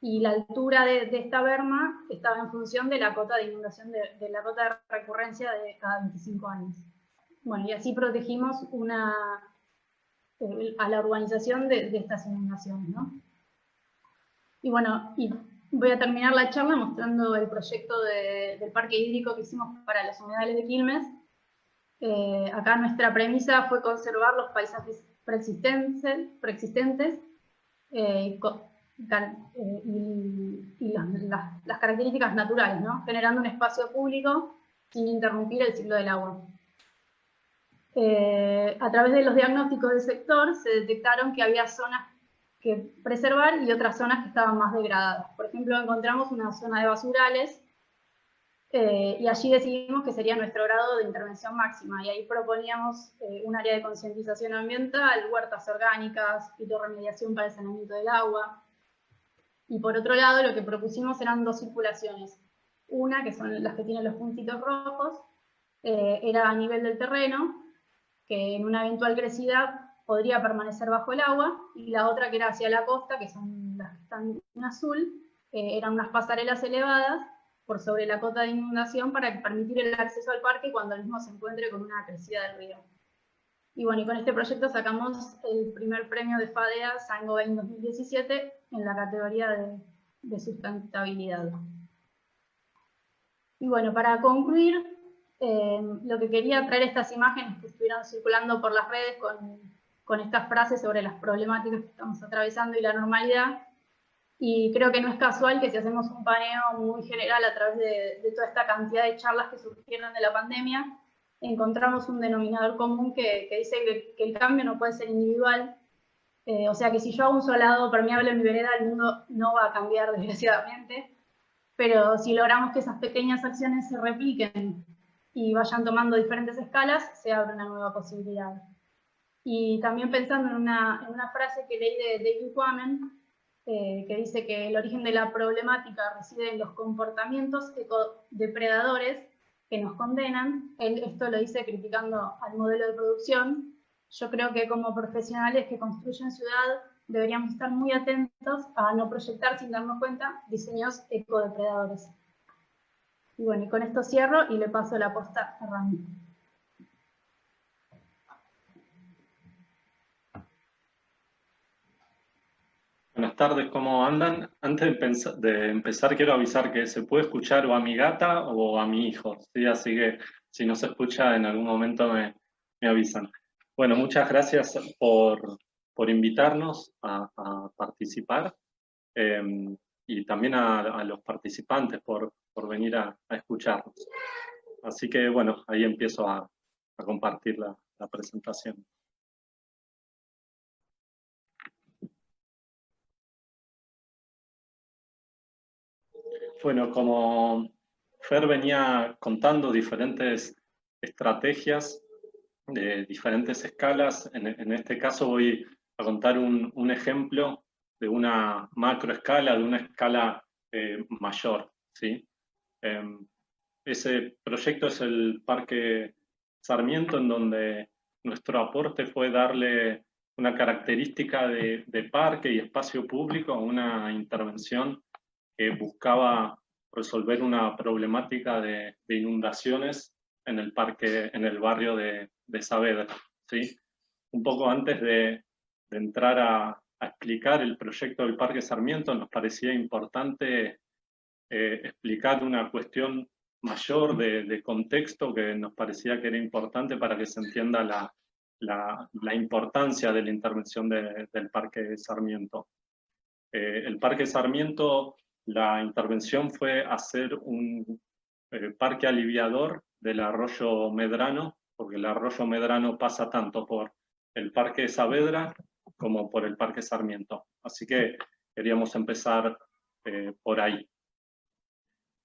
Y la altura de esta berma estaba en función de la cota de inundación, de la cota de recurrencia de cada 25 años. Bueno, y así protegimos a la urbanización de estas inundaciones, ¿no? Y bueno, y voy a terminar la charla mostrando el proyecto del parque hídrico que hicimos para los humedales de Quilmes. Acá nuestra premisa fue conservar los paisajes preexistentes y las características naturales, ¿no? Generando un espacio público sin interrumpir el ciclo del agua. A través de los diagnósticos del sector se detectaron que había zonas que preservar y otras zonas que estaban más degradadas. Por ejemplo, encontramos una zona de basurales y allí decidimos que sería nuestro grado de intervención máxima, y ahí proponíamos un área de concientización ambiental, huertas orgánicas, fitorremediación para el saneamiento del agua. Y por otro lado, lo que propusimos eran 2 circulaciones. Una, que son las que tienen los puntitos rojos, era a nivel del terreno, que en una eventual crecida podría permanecer bajo el agua, y la otra, que era hacia la costa, que son las que están en azul, eran unas pasarelas elevadas por sobre la cota de inundación para permitir el acceso al parque cuando el mismo se encuentre con una crecida del río. Y bueno, y con este proyecto sacamos el primer premio de FADEA Saint-Gobain 2017 en la categoría de sustentabilidad. Y bueno, para concluir, lo que quería traer estas imágenes que estuvieron circulando por las redes con estas frases sobre las problemáticas que estamos atravesando y la normalidad, y creo que no es casual que si hacemos un paneo muy general a través de toda esta cantidad de charlas que surgieron de la pandemia, encontramos un denominador común que dice que el cambio no puede ser individual, o sea que si yo hago un solado permeable en mi vereda, el mundo no va a cambiar desgraciadamente, pero si logramos que esas pequeñas acciones se repliquen y vayan tomando diferentes escalas, se abre una nueva posibilidad. Y también pensando en una frase que leí de David Quammen, que dice que el origen de la problemática reside en los comportamientos ecodepredadores que nos condenan. Él esto lo dice criticando al modelo de producción. Yo creo que como profesionales que construyen ciudad deberíamos estar muy atentos a no proyectar sin darnos cuenta diseños ecodepredadores. Y bueno, y con esto cierro y le paso la posta a Rami. Buenas tardes, ¿cómo andan? Antes de empezar quiero avisar que se puede escuchar o a mi gata o a mi hijo, ¿sí? Así que si no se escucha en algún momento me avisan. Bueno, muchas gracias por invitarnos a participar y también a los participantes por venir a escucharnos. Así que bueno, ahí empiezo a compartir la presentación. Bueno, como Fer venía contando diferentes estrategias de diferentes escalas, en este caso voy a contar un ejemplo de una macroescala, de una escala mayor, ¿sí? Ese proyecto es el Parque Sarmiento, en donde nuestro aporte fue darle una característica de parque y espacio público a una intervención que buscaba resolver una problemática de inundaciones en el parque, en el barrio de Saavedra, ¿sí? Un poco antes de entrar a explicar el proyecto del Parque Sarmiento, nos parecía importante explicar una cuestión mayor de contexto que nos parecía que era importante para que se entienda la importancia de la intervención del Parque Sarmiento. El Parque Sarmiento, la intervención fue hacer un parque aliviador del arroyo Medrano, porque el arroyo Medrano pasa tanto por el Parque Saavedra como por el Parque Sarmiento. Así que queríamos empezar por ahí.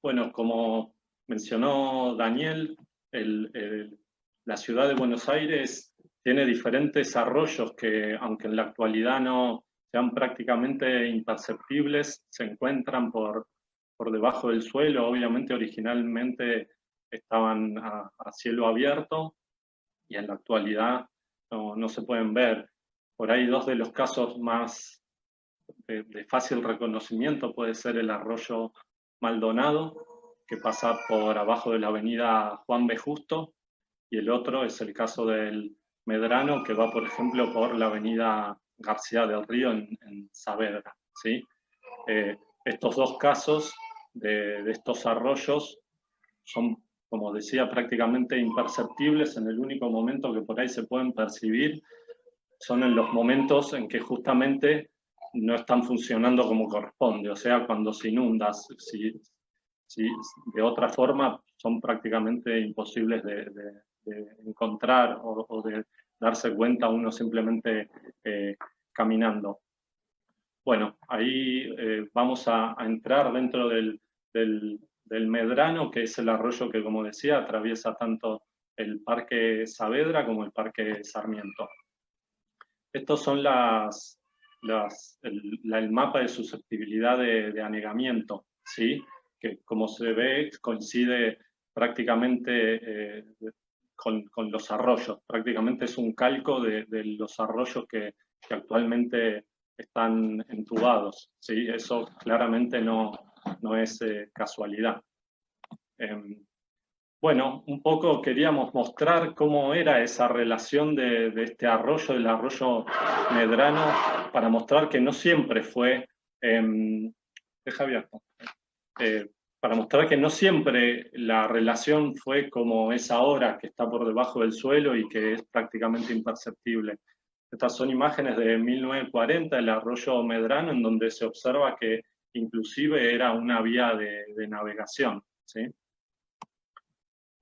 Bueno, como mencionó Daniel, la ciudad de Buenos Aires tiene diferentes arroyos que, aunque en la actualidad no sean prácticamente imperceptibles, se encuentran por debajo del suelo. Obviamente originalmente estaban a cielo abierto y en la actualidad no se pueden ver. Por ahí dos de los casos más de fácil reconocimiento puede ser el arroyo Maldonado, que pasa por abajo de la avenida Juan B. Justo, y el otro es el caso del Medrano, que va, por ejemplo, por la avenida García del Río en Saavedra, ¿sí? Estos dos casos de estos arroyos son, como decía, prácticamente imperceptibles. En el único momento que por ahí se pueden percibir son en los momentos en que justamente no están funcionando como corresponde, o sea, cuando se inunda. Si de otra forma son prácticamente imposibles de encontrar o de darse cuenta uno simplemente caminando. Bueno, ahí vamos a entrar dentro del Medrano, que es el arroyo que, como decía, atraviesa tanto el Parque Saavedra como el Parque Sarmiento. Estos son el mapa de susceptibilidad de anegamiento, ¿sí? Que, como se ve, coincide prácticamente con los arroyos. Prácticamente es un calco de los arroyos que actualmente están entubados, ¿sí? Eso claramente no es casualidad. Bueno, un poco queríamos mostrar cómo era esa relación de este arroyo, del arroyo Medrano, para mostrar que no siempre fue... deja abierto. Para mostrar que no siempre la relación fue como es ahora, que está por debajo del suelo y que es prácticamente imperceptible. Estas son imágenes de 1940, el arroyo Medrano, en donde se observa que inclusive era una vía de navegación, ¿sí?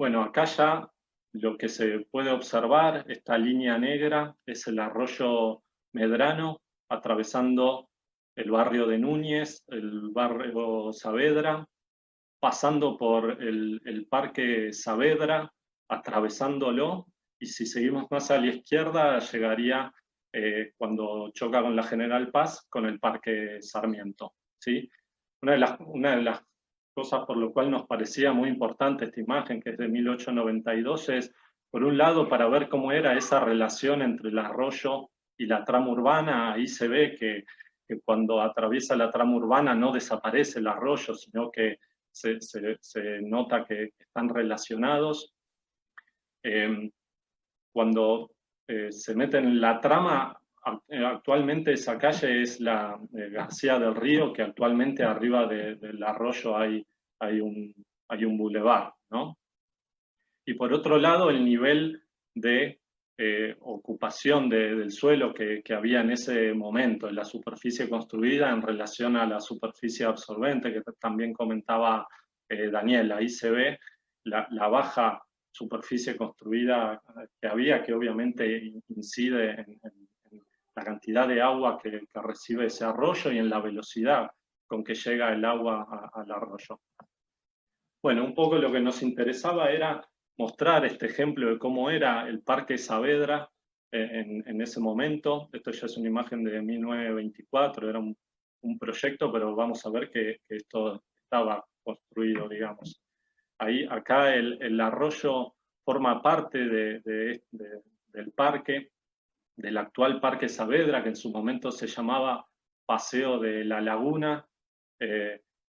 Bueno, acá ya lo que se puede observar, esta línea negra, es el arroyo Medrano, atravesando el barrio de Núñez, el barrio Saavedra, pasando por el Parque Saavedra, atravesándolo, y si seguimos más a la izquierda, llegaría, cuando choca con la General Paz, con el Parque Sarmiento, ¿sí? Una de las cosas por lo cual nos parecía muy importante esta imagen, que es de 1892, es, por un lado, para ver cómo era esa relación entre el arroyo y la trama urbana. Ahí se ve que cuando atraviesa la trama urbana no desaparece el arroyo, sino que se nota que están relacionados. Cuando se meten en la trama, actualmente esa calle es la García del Río, que actualmente arriba del arroyo hay un bulevar, ¿no? Y por otro lado, el nivel de ocupación del suelo que había en ese momento, en la superficie construida en relación a la superficie absorbente, que también comentaba Daniel. Ahí se ve la baja superficie construida que había, que obviamente incide en la cantidad de agua que recibe ese arroyo y en la velocidad con que llega el agua al arroyo. Bueno, un poco lo que nos interesaba era mostrar este ejemplo de cómo era el Parque Saavedra en ese momento. Esto ya es una imagen de 1924, era un proyecto, pero vamos a ver que esto estaba construido, digamos. Acá el arroyo forma parte del parque, del actual Parque Saavedra, que en su momento se llamaba Paseo de la Laguna,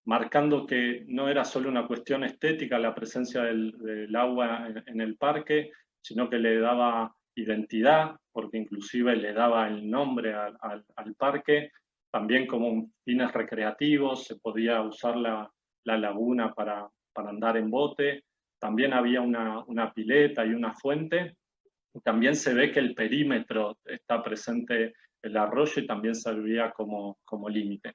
marcando que no era solo una cuestión estética la presencia del agua en el parque, sino que le daba identidad, porque inclusive le daba el nombre al parque, también como fines recreativos, se podía usar la laguna para andar en bote, también había una pileta y una fuente, y también se ve que el perímetro está presente el arroyo y también servía como límite.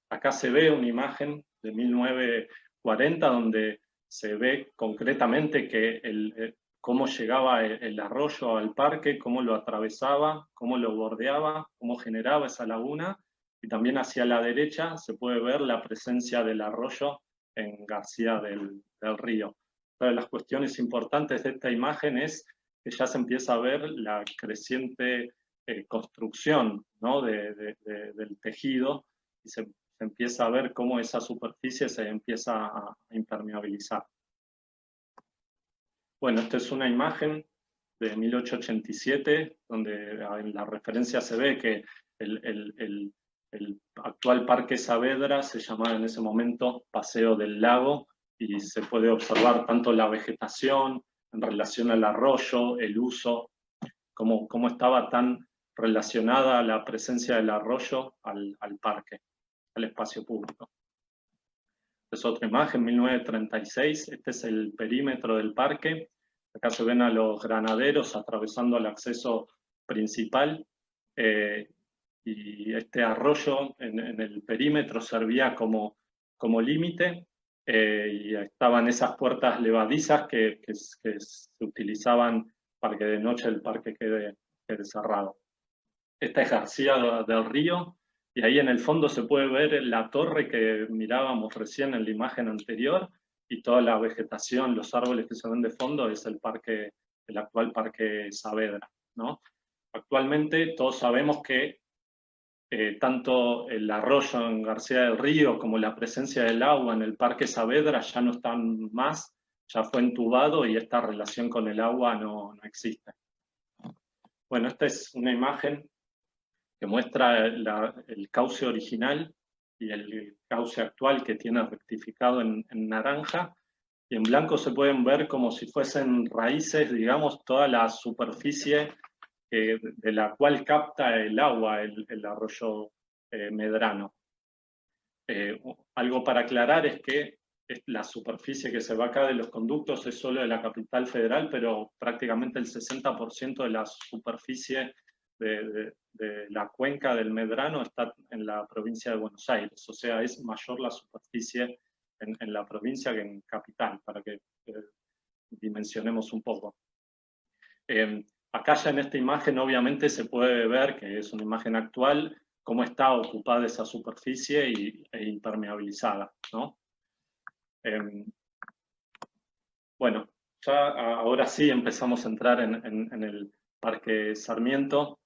Acá se ve una imagen de 1940 donde se ve concretamente que cómo llegaba el arroyo al parque, cómo lo atravesaba, cómo lo bordeaba, cómo generaba esa laguna, y también hacia la derecha se puede ver la presencia del arroyo en García del Río. Una de las cuestiones importantes de esta imagen es que ya se empieza a ver la creciente construcción, ¿no? del tejido, y se empieza a ver cómo esa superficie se empieza a impermeabilizar. Bueno, esta es una imagen de 1887, donde en la referencia se ve que el actual Parque Saavedra se llamaba en ese momento Paseo del Lago, y se puede observar tanto la vegetación en relación al arroyo, el uso, cómo estaba tan relacionada la presencia del arroyo al parque, al espacio público. Esta es otra imagen, 1936, este es el perímetro del parque. Acá se ven a los granaderos atravesando el acceso principal, y este arroyo en el perímetro servía como límite, y estaban esas puertas levadizas que se utilizaban para que de noche el parque quede cerrado. Esta es García del Río, y ahí en el fondo se puede ver la torre que mirábamos recién en la imagen anterior, y toda la vegetación, los árboles que se ven de fondo es el actual Parque Saavedra, ¿no? Actualmente todos sabemos que tanto el arroyo en García del Río como la presencia del agua en el Parque Saavedra ya no están más, ya fue entubado y esta relación con el agua no existe. Bueno, esta es una imagen que muestra el cauce original y el cauce actual, que tiene rectificado en naranja, y en blanco se pueden ver como si fuesen raíces, digamos, toda la superficie de la cual capta el agua el arroyo Medrano. Algo para aclarar es que la superficie que se va acá de los conductos es solo de la capital federal, pero prácticamente el 60% de la superficie de la cuenca del Medrano está en la provincia de Buenos Aires, o sea, es mayor la superficie en la provincia que en capital, para que dimensionemos un poco. Acá ya en esta imagen obviamente se puede ver, que es una imagen actual, cómo está ocupada esa superficie e impermeabilizada, ¿no? Bueno, ya ahora sí empezamos a entrar en el Parque Sarmiento.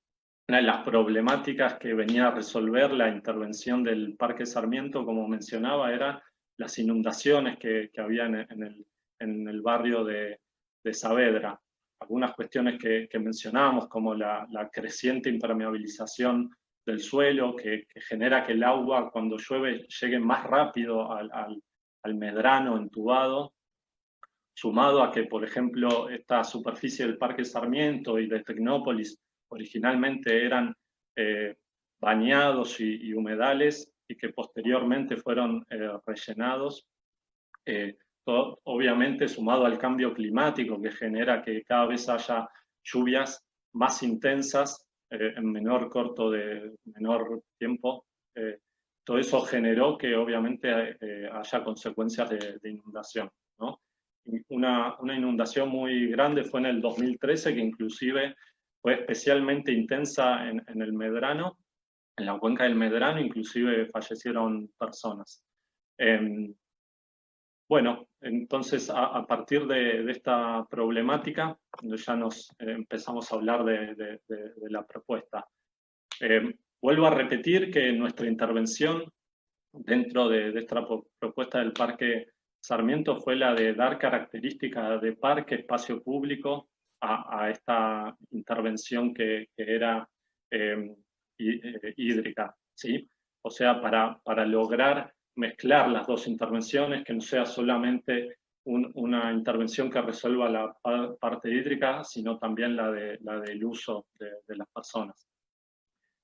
Una de las problemáticas que venía a resolver la intervención del Parque Sarmiento, como mencionaba, era las inundaciones que había en el barrio de Saavedra. Algunas cuestiones que mencionábamos, como la creciente impermeabilización del suelo, que genera que el agua cuando llueve llegue más rápido al Medrano entubado, sumado a que, por ejemplo, esta superficie del Parque Sarmiento y de Tecnópolis originalmente eran bañados y humedales, y que posteriormente fueron rellenados, obviamente sumado al cambio climático que genera que cada vez haya lluvias más intensas en menor tiempo, todo eso generó que obviamente haya consecuencias de inundación, ¿no? Una inundación muy grande fue en el 2013, que inclusive fue especialmente intensa en el Medrano, en la cuenca del Medrano, inclusive fallecieron personas. Bueno, entonces a partir de esta problemática ya nos empezamos a hablar de la propuesta. Vuelvo a repetir que nuestra intervención dentro de esta propuesta del Parque Sarmiento fue la de dar características de parque, espacio público a esta intervención que era hídrica, ¿sí? O sea, para lograr mezclar las dos intervenciones, que no sea solamente una intervención que resuelva la parte hídrica, sino también la del uso de las personas.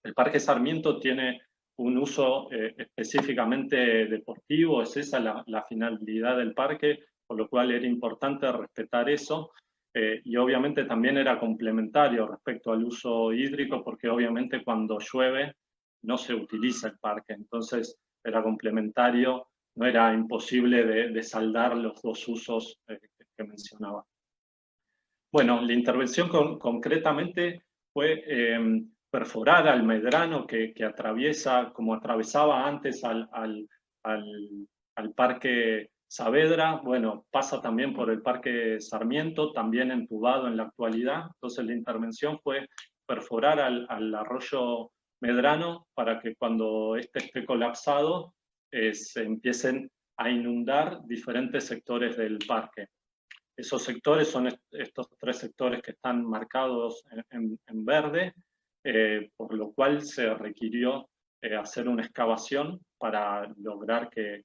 El Parque Sarmiento tiene un uso específicamente deportivo, es esa la finalidad del parque, por lo cual era importante respetar eso, y obviamente también era complementario respecto al uso hídrico, porque obviamente cuando llueve no se utiliza el parque, entonces era complementario, no era imposible de saldar los dos usos que mencionaba. Bueno, la intervención concretamente fue perforar al Medrano que atraviesa, como atravesaba antes al Parque Saavedra, bueno, pasa también por el Parque Sarmiento, también entubado en la actualidad. Entonces la intervención fue perforar al arroyo Medrano para que cuando este esté colapsado se empiecen a inundar diferentes sectores del parque. Esos sectores son estos tres sectores que están marcados en verde, por lo cual se requirió hacer una excavación para lograr que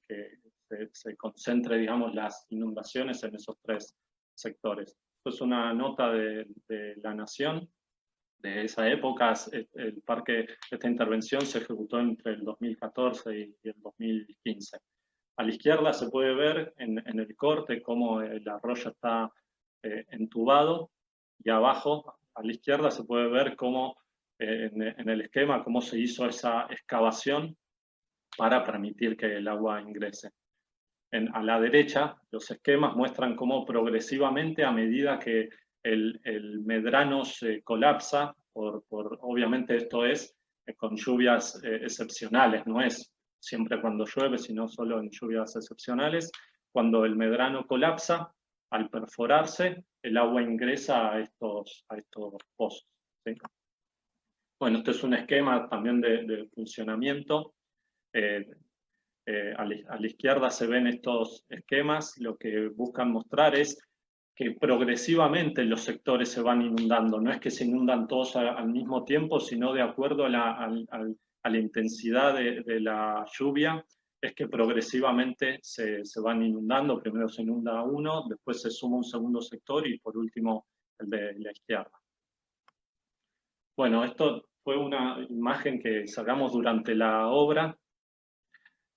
se concentre, digamos, las inundaciones en esos tres sectores. Esto es una nota de La Nación de esa época. El parque, esta intervención se ejecutó entre el 2014 y el 2015. A la izquierda se puede ver en el corte cómo el arroyo está entubado, y abajo a la izquierda se puede ver cómo en el esquema cómo se hizo esa excavación para permitir que el agua ingrese. A la derecha los esquemas muestran cómo progresivamente, a medida que el Medrano se colapsa, obviamente esto es con lluvias excepcionales, no es siempre cuando llueve, sino solo en lluvias excepcionales. Cuando el Medrano colapsa, al perforarse, el agua ingresa a estos pozos, ¿sí? Bueno, este es un esquema también de funcionamiento. A la izquierda se ven estos esquemas. Lo que buscan mostrar es que progresivamente los sectores se van inundando. No es que se inundan todos al mismo tiempo, sino de acuerdo a la intensidad de la lluvia, es que progresivamente se van inundando. Primero se inunda uno, después se suma un segundo sector y por último el de la izquierda. Bueno, esto fue una imagen que sacamos durante la obra.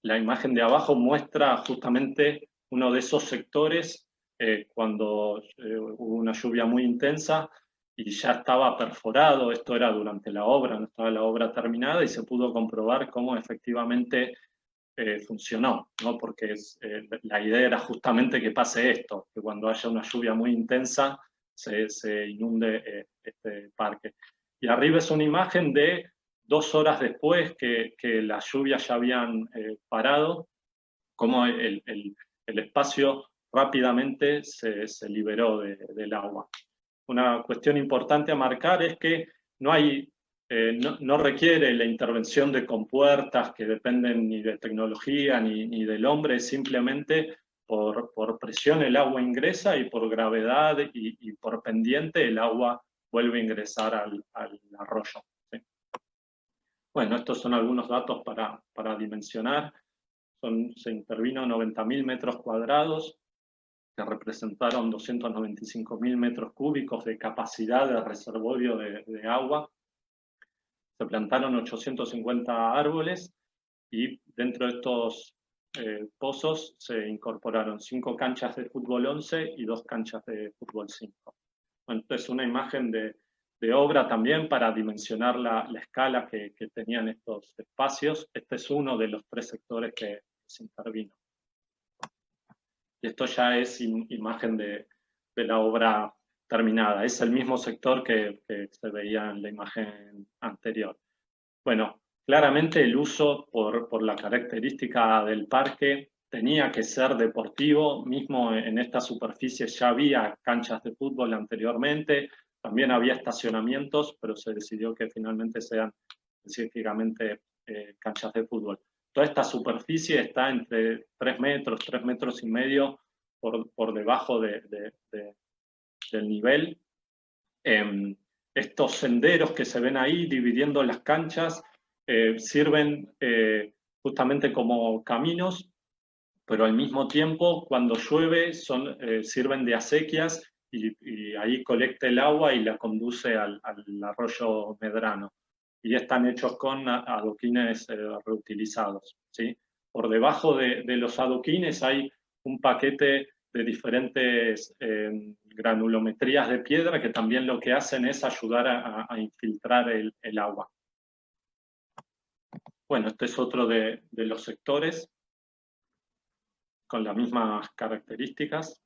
La imagen de abajo muestra justamente uno de esos sectores cuando hubo una lluvia muy intensa y ya estaba perforado. Esto era durante la obra, no estaba la obra terminada, y se pudo comprobar cómo efectivamente funcionó, ¿no? Porque la idea era justamente que pase esto, que cuando haya una lluvia muy intensa se inunde este parque. Y arriba es una imagen de 2 horas después que las lluvias ya habían parado, cómo el espacio rápidamente se liberó del agua. Una cuestión importante a marcar es que no requiere la intervención de compuertas que dependen ni de tecnología ni del hombre, simplemente por presión el agua ingresa y por gravedad y por pendiente el agua vuelve a ingresar al arroyo, ¿sí? Bueno, estos son algunos datos para dimensionar. Se intervino 90.000 metros cuadrados, que representaron 295.000 metros cúbicos de capacidad de reservorio de agua. Se plantaron 850 árboles, y dentro de estos pozos se incorporaron 5 canchas de fútbol 11 y 2 canchas de fútbol 5. Entonces, una imagen de obra también para dimensionar la escala que tenían estos espacios. Este es uno de los 3 sectores que se intervino. Y esto ya es imagen de la obra terminada. Es el mismo sector que se veía en la imagen anterior. Bueno, claramente el uso por la característica del parque tenía que ser deportivo. Mismo en esta superficie ya había canchas de fútbol anteriormente, también había estacionamientos, pero se decidió que finalmente sean específicamente canchas de fútbol. Toda esta superficie está entre 3 metros, 3 metros y medio por debajo del nivel. Estos senderos que se ven ahí dividiendo las canchas sirven justamente como caminos, pero al mismo tiempo cuando llueve sirven de acequias y ahí colecta el agua y la conduce al arroyo Medrano. Y están hechos con adoquines reutilizados, ¿sí? Por debajo de los adoquines hay un paquete de diferentes granulometrías de piedra que también lo que hacen es ayudar a infiltrar el agua. Bueno, este es otro de los sectores con las mismas características.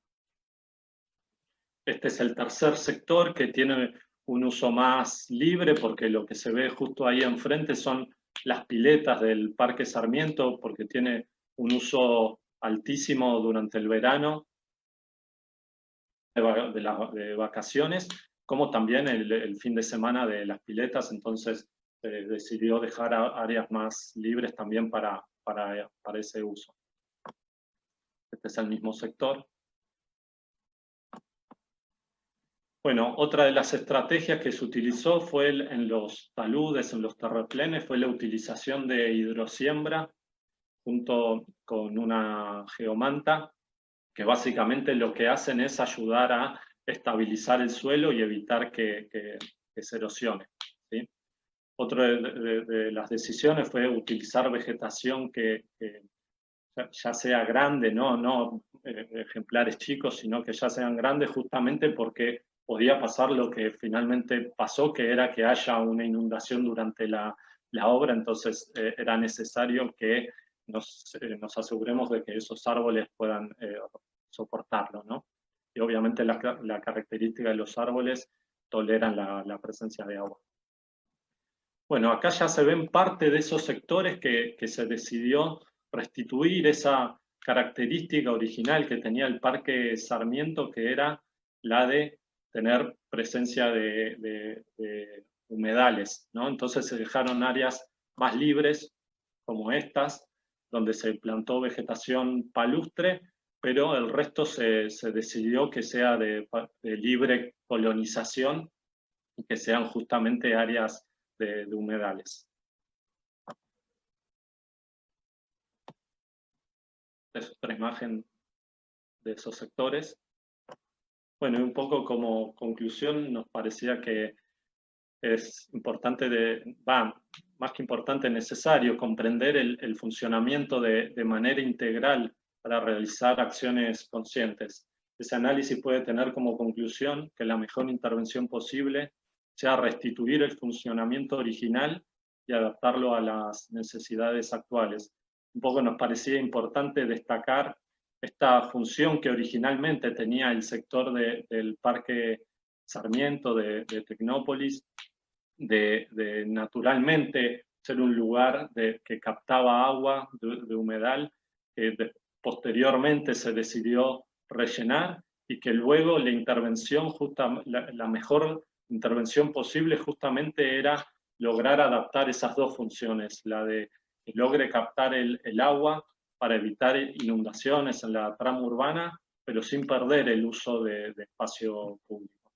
Este es el tercer sector que tiene un uso más libre porque lo que se ve justo ahí enfrente son las piletas del Parque Sarmiento porque tiene un uso altísimo durante el verano de vacaciones, como también el fin de semana de las piletas. Entonces decidió dejar áreas más libres también para ese uso. Este es el mismo sector. Bueno, otra de las estrategias que se utilizó fue en los taludes, en los terraplenes, fue la utilización de hidrosiembra junto con una geomanta, que básicamente lo que hacen es ayudar a estabilizar el suelo y evitar que se erosione, ¿sí? Otra de las decisiones fue utilizar vegetación que ya sea grande, no ejemplares chicos, sino que ya sean grandes justamente porque podía pasar lo que finalmente pasó, que era que haya una inundación durante la obra. Entonces era necesario que nos aseguremos de que esos árboles puedan soportarlo, ¿no? Y obviamente la característica de los árboles toleran la presencia de agua. Bueno, acá ya se ven parte de esos sectores que se decidió restituir esa característica original que tenía el Parque Sarmiento, que era la de tener presencia de humedales, ¿no? Entonces se dejaron áreas más libres, como estas, donde se plantó vegetación palustre, pero el resto se decidió que sea de libre colonización y que sean justamente áreas de humedales. Es otra imagen de esos sectores. Bueno, y un poco como conclusión, nos parecía que es importante, más que importante, necesario comprender el funcionamiento de manera integral para realizar acciones conscientes. Ese análisis puede tener como conclusión que la mejor intervención posible sea restituir el funcionamiento original y adaptarlo a las necesidades actuales. Un poco nos parecía importante destacar esta función que originalmente tenía el sector del Parque Sarmiento, de Tecnópolis, de naturalmente ser un lugar que captaba agua de humedal, que posteriormente se decidió rellenar y que luego la intervención, la mejor intervención posible justamente era lograr adaptar esas dos funciones, la de que logre captar el agua para evitar inundaciones en la trama urbana, pero sin perder el uso de espacio público.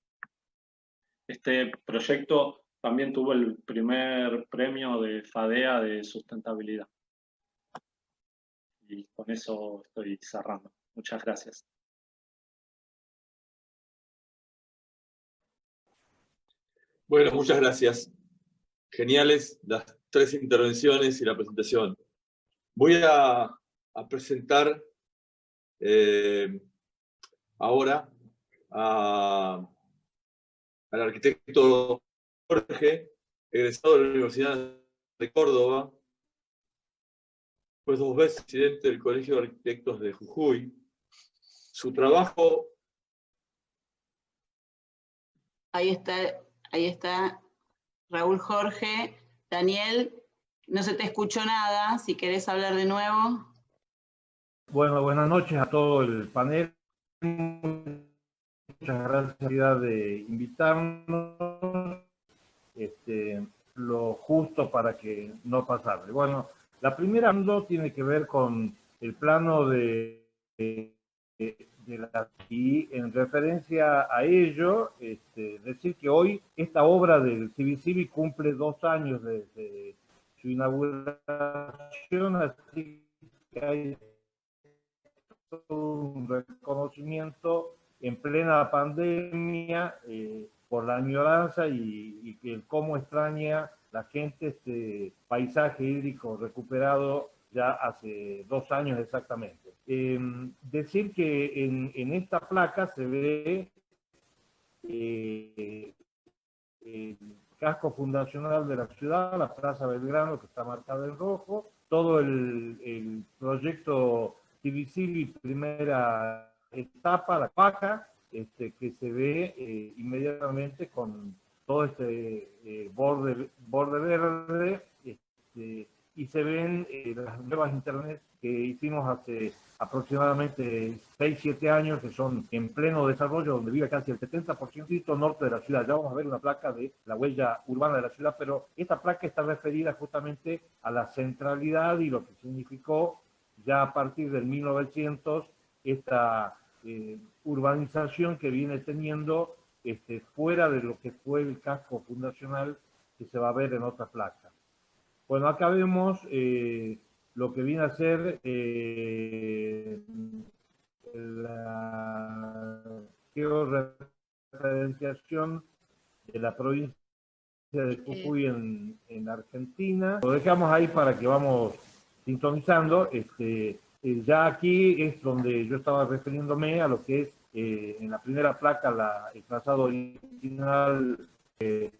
Este proyecto también tuvo el primer premio de FADEA de sustentabilidad. Y con eso estoy cerrando. Muchas gracias. Bueno, muchas gracias. Geniales las 3 intervenciones y la presentación. Voy a a presentar ahora al arquitecto Jorge, egresado de la Universidad de Córdoba, fue 2 veces presidente del Colegio de Arquitectos de Jujuy. Su trabajo... Ahí está Raúl Jorge. Daniel, no se te escuchó nada, si querés hablar de nuevo. Bueno, buenas noches a todo el panel. Muchas gracias de invitarnos. Lo justo para que no pasarle. Bueno, la primera tiene que ver con el plano y en referencia a ello, decir que hoy esta obra del CIVICIVI cumple 2 años desde su inauguración, así que hay un reconocimiento en plena pandemia por la añoranza y que cómo extraña la gente este paisaje hídrico recuperado ya hace 2 años exactamente. Decir que en esta placa se ve el casco fundacional de la ciudad, la Plaza Belgrano, que está marcada en rojo, todo el proyecto CIVICIVI primera etapa, la paca, que se ve inmediatamente con todo borde verde, y se ven las nuevas internet que hicimos hace aproximadamente 6-7 años, que son en pleno desarrollo, donde vive casi el 70% norte de la ciudad. Ya vamos a ver una placa de la huella urbana de la ciudad, pero esta placa está referida justamente a la centralidad y lo que significó ya a partir del 1900 esta urbanización que viene teniendo fuera de lo que fue el casco fundacional que se va a ver en otra placa. Bueno, acá vemos lo que viene a ser la georreferenciación de la provincia de Jujuy en Argentina. Lo dejamos ahí para que vamos sintonizando. Ya aquí es donde yo estaba refiriéndome a lo que es en la primera placa el trazado original en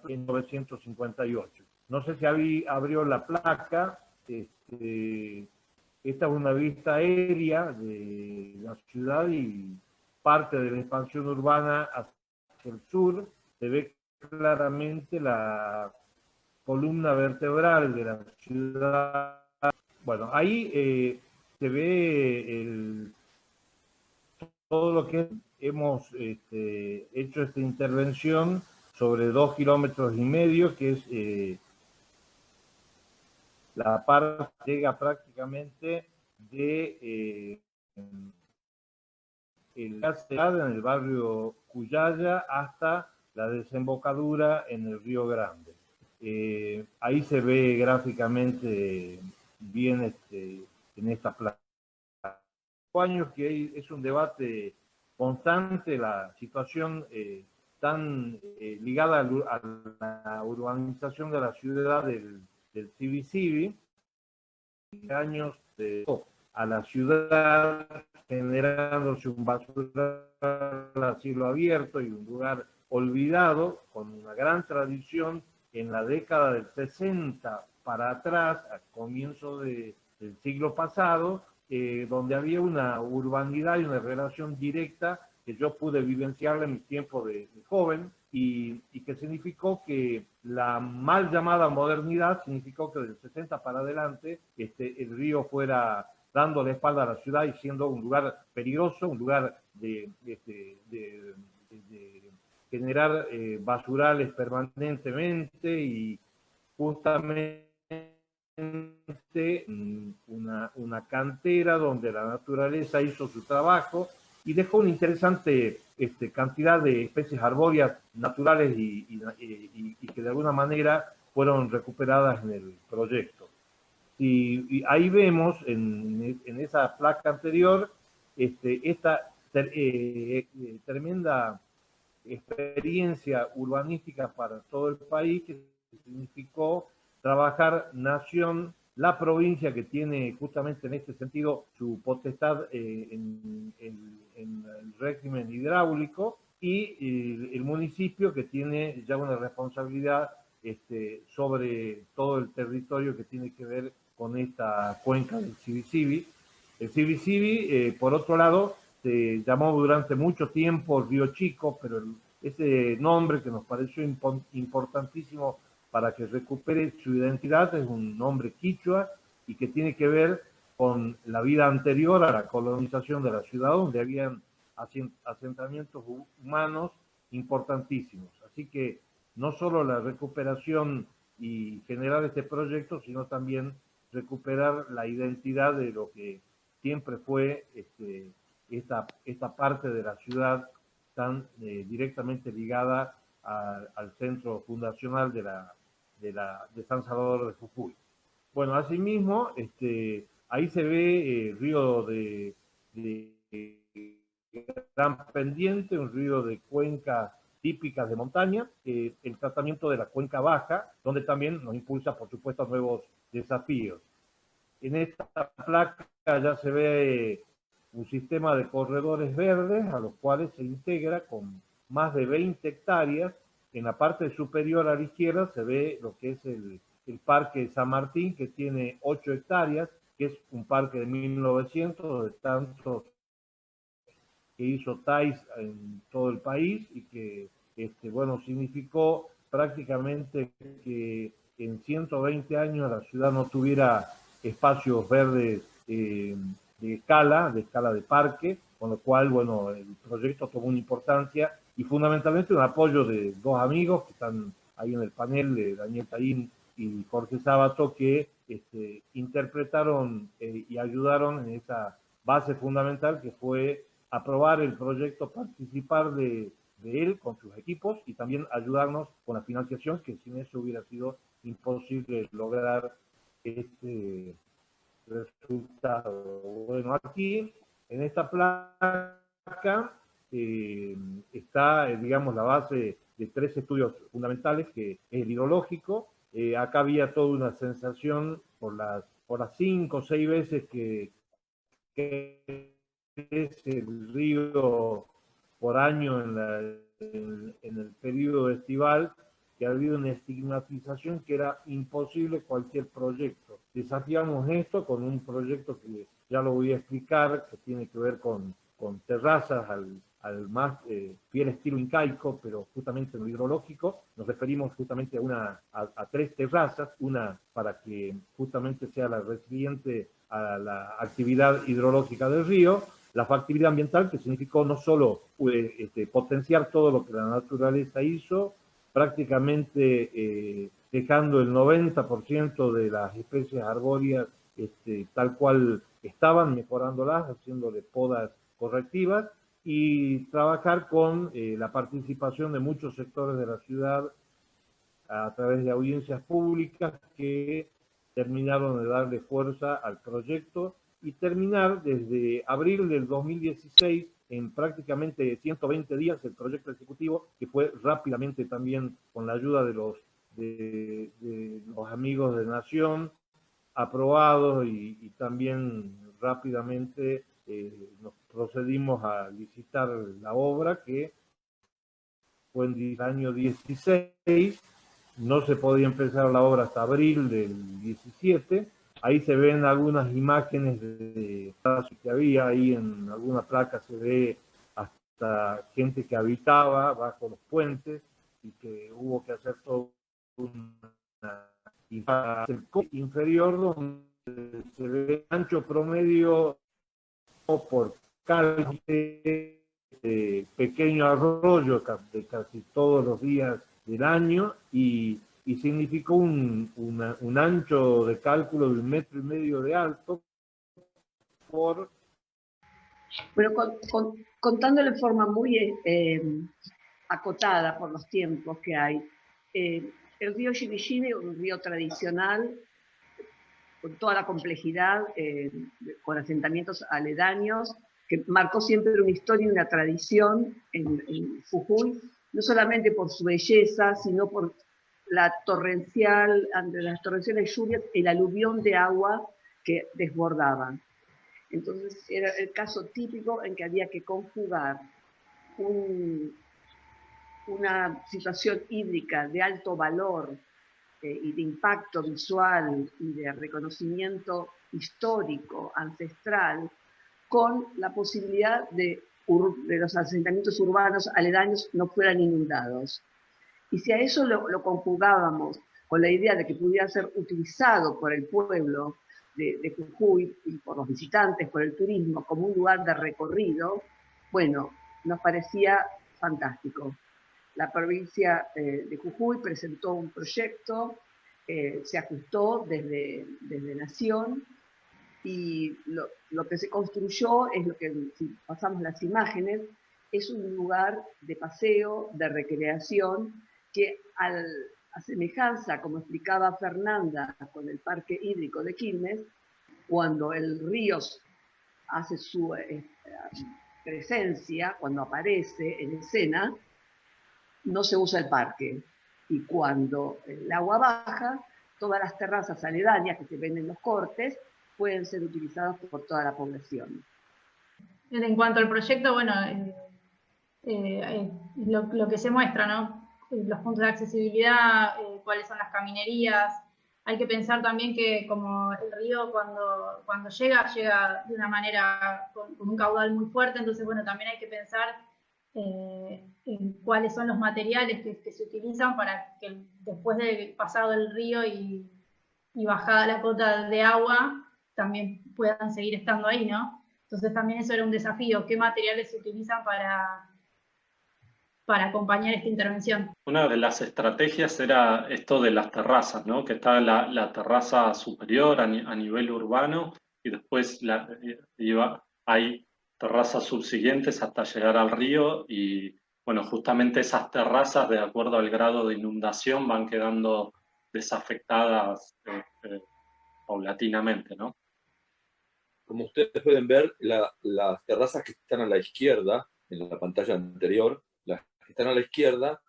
1958. No sé si abrió la placa. Esta es una vista aérea de la ciudad y parte de la expansión urbana hacia el sur. Se ve claramente la columna vertebral de la ciudad. Bueno, ahí se ve todo lo que hemos hecho esta intervención sobre 2,5 kilómetros, que es la parte que llega prácticamente de la ciudad en el barrio Cuyaya hasta la desembocadura en el Río Grande. Ahí se ve gráficamente bien en esta placa. Años que es un debate constante, la situación tan ligada a la urbanización de la ciudad del CIVICIVI, años a la ciudad generándose un basural a cielo abierto y un lugar olvidado, con una gran tradición en la década del 60 para atrás, a comienzo del siglo pasado, donde había una urbanidad y una relación directa que yo pude vivenciar en mi tiempo de joven y que significó que la mal llamada modernidad significó que del 60 para adelante el río fuera dando la espalda a la ciudad y siendo un lugar peligroso, un lugar de generar basurales permanentemente y justamente una cantera donde la naturaleza hizo su trabajo y dejó una interesante cantidad de especies arbóreas naturales y que de alguna manera fueron recuperadas en el proyecto. Y ahí vemos en esa placa anterior esta tremenda experiencia urbanística para todo el país que significó trabajar nación la provincia que tiene justamente en este sentido su potestad en el régimen hidráulico, y el municipio que tiene ya una responsabilidad sobre todo el territorio que tiene que ver con esta cuenca del Sibisibi. El Sibisibi, por otro lado, se llamó durante mucho tiempo Río Chico, pero ese nombre que nos pareció importantísimo para que recupere su identidad es un nombre quichua y que tiene que ver con la vida anterior a la colonización de la ciudad, donde habían asentamientos humanos importantísimos. Así que no solo la recuperación y generar este proyecto, sino también recuperar la identidad de lo que siempre fue esta parte de la ciudad tan directamente ligada al centro fundacional de San Salvador de Jujuy. Bueno, asimismo, ahí se ve el río de Gran Pendiente, un río de cuenca típicas de montaña, el tratamiento de la cuenca baja, donde también nos impulsa, por supuesto, a nuevos desafíos. En esta placa ya se ve un sistema de corredores verdes a los cuales se integra con más de 20 hectáreas. En la parte superior a la izquierda se ve lo que es el Parque San Martín, que tiene 8 hectáreas, que es un parque de 1900, de tantos que hizo TAIS en todo el país y que, bueno, significó prácticamente que en 120 años la ciudad no tuviera espacios verdes de escala de parque, con lo cual, bueno, el proyecto tomó una importancia y fundamentalmente un apoyo de dos amigos que están ahí en el panel, de Daniel Taín y Jorge Sábato, que interpretaron y ayudaron en esa base fundamental que fue aprobar el proyecto, participar de él con sus equipos y también ayudarnos con la financiación, que sin eso hubiera sido imposible lograr este resultado. Bueno, aquí en esta placa está, digamos, la base de 3 estudios fundamentales, que es el hidrológico. Acá había toda una sensación por las 5 o 6 veces que es el río por año en el periodo estival, que ha habido una estigmatización que era imposible cualquier proyecto. Desafiamos esto con un proyecto que ya lo voy a explicar, que tiene que ver con terrazas al más fiel estilo incaico, pero justamente en lo hidrológico. Nos referimos justamente a 3 terrazas, una para que justamente sea la resiliente a la actividad hidrológica del río, la factibilidad ambiental, que significó no solo potenciar todo lo que la naturaleza hizo, prácticamente dejando el 90% de las especies arbóreas tal cual estaban, mejorándolas, haciéndole podas correctivas, y trabajar con la participación de muchos sectores de la ciudad a través de audiencias públicas que terminaron de darle fuerza al proyecto, y terminar desde abril del 2016 en prácticamente 120 días el proyecto ejecutivo, que fue rápidamente también con la ayuda de los amigos de Nación aprobados, y también rápidamente nos procedimos a licitar la obra, que fue en el año 16. No se podía empezar la obra hasta abril del 17. Ahí se ven algunas imágenes de que había, ahí en alguna placa se ve hasta gente que habitaba bajo los puentes y que hubo que hacer todo una inferior, donde se ve ancho promedio por calle, pequeño arroyo de casi todos los días del año, y significó un ancho de cálculo de 1,5 metros de alto por... Bueno, contándolo de forma muy acotada por los tiempos que hay, el río Sibisibi, un río tradicional, con toda la complejidad, con asentamientos aledaños, que marcó siempre una historia y una tradición en Jujuy, no solamente por su belleza, sino por la torrencial, ante las torrenciales lluvias, el aluvión de agua que desbordaba. Entonces era el caso típico en que había que conjugar una situación hídrica de alto valor y de impacto visual y de reconocimiento histórico, ancestral, con la posibilidad de los asentamientos urbanos aledaños no fueran inundados. Y si a eso lo conjugábamos con la idea de que pudiera ser utilizado por el pueblo de Jujuy y por los visitantes, por el turismo, como un lugar de recorrido, bueno, nos parecía fantástico. La provincia de Jujuy presentó un proyecto, se ajustó desde Nación, y lo que se construyó es lo que, si pasamos las imágenes, es un lugar de paseo, de recreación, que a semejanza, como explicaba Fernanda, con el parque hídrico de Quilmes, cuando el río hace su presencia, cuando aparece en escena, no se usa el parque. Y cuando el agua baja, todas las terrazas aledañas que se ven en los cortes pueden ser utilizadas por toda la población. En cuanto al proyecto, bueno, lo que se muestra, ¿no? Los puntos de accesibilidad, cuáles son las caminerías. Hay que pensar también que como el río cuando llega de una manera con un caudal muy fuerte, entonces bueno, también hay que pensar en cuáles son los materiales que se utilizan para que después de pasado el río y bajada la cota de agua, también puedan seguir estando ahí, ¿no? Entonces también eso era un desafío, ¿qué materiales se utilizan para acompañar esta intervención? Una de las estrategias era esto de las terrazas, ¿no? Que está la terraza superior a nivel urbano y después hay terrazas subsiguientes hasta llegar al río y, bueno, justamente esas terrazas, de acuerdo al grado de inundación, van quedando desafectadas paulatinamente, ¿no? Como ustedes pueden ver, las terrazas que están a la izquierda, en la pantalla anterior, las que están a la izquierda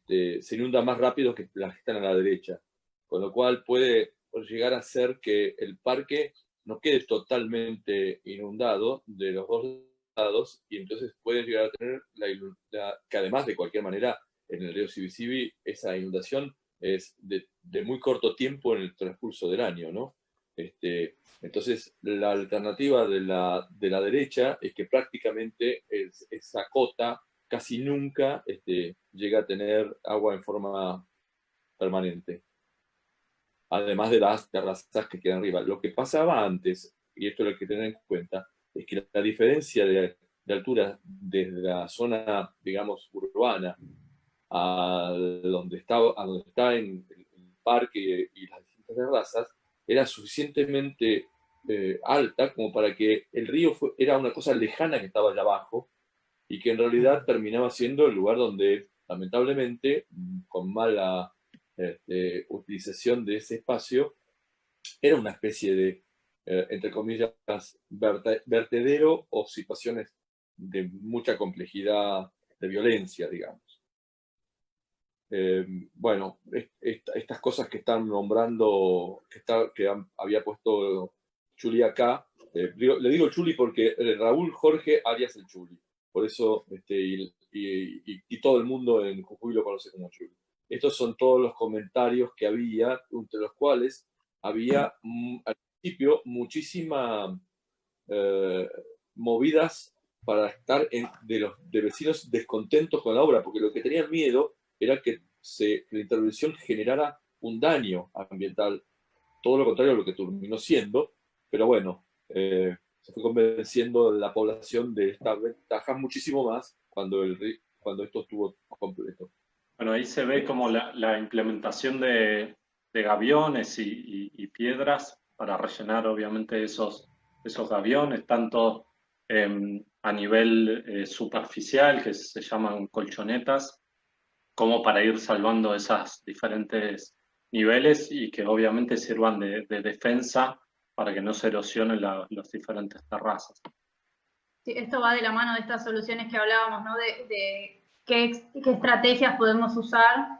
se inundan más rápido que las que están a la derecha, con lo cual puede llegar a ser que el parque no quede totalmente inundado de los dos lados, y entonces puede llegar a tener que además de cualquier manera en el río Sibisibi esa inundación es de muy corto tiempo en el transcurso del año, ¿no? Entonces la alternativa de la derecha es que prácticamente esa cota casi nunca llega a tener agua en forma permanente, además de las terrazas que quedan arriba. Lo que pasaba antes, y esto es lo que tener en cuenta, es que la diferencia de altura desde la zona, digamos, urbana a donde está en el parque y las distintas terrazas, era suficientemente alta como para que el río era una cosa lejana que estaba allá abajo, y que en realidad terminaba siendo el lugar donde, lamentablemente, con mala utilización de ese espacio, era una especie de, entre comillas, vertedero o situaciones de mucha complejidad de violencia, digamos. Bueno, estas cosas que están nombrando, que había puesto Chuli acá, le digo Chuli porque Raúl Jorge alias el Chuli. Por eso, y todo el mundo en Jujuy lo conoce como Chuli. Estos son todos los comentarios que había, entre los cuales había al principio muchísimas movidas para estar de vecinos descontentos con la obra, porque lo que tenían miedo era que la intervención generara un daño ambiental, todo lo contrario a lo que terminó siendo, pero bueno, se fue convenciendo la población de esta ventaja muchísimo más cuando esto estuvo completo. Bueno, ahí se ve como la implementación de gaviones y piedras para rellenar obviamente esos gaviones, tanto a nivel superficial, que se llaman colchonetas, como para ir salvando esos diferentes niveles y que obviamente sirvan de defensa para que no se erosionen las diferentes terrazas. Sí, esto va de la mano de estas soluciones que hablábamos, ¿no? De qué estrategias podemos usar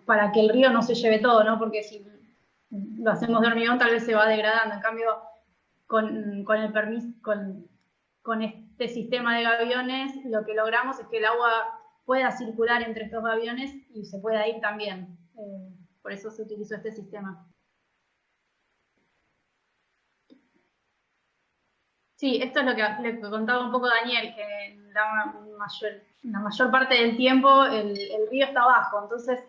para que el río no se lleve todo, ¿no? Porque si lo hacemos de hormigón tal vez se va degradando. En cambio, con este sistema de gaviones, lo que logramos es que el agua pueda circular entre estos gaviones y se pueda ir también. Por eso se utilizó este sistema. Sí, esto es lo que le contaba un poco Daniel, que la mayor parte del tiempo el río está abajo, entonces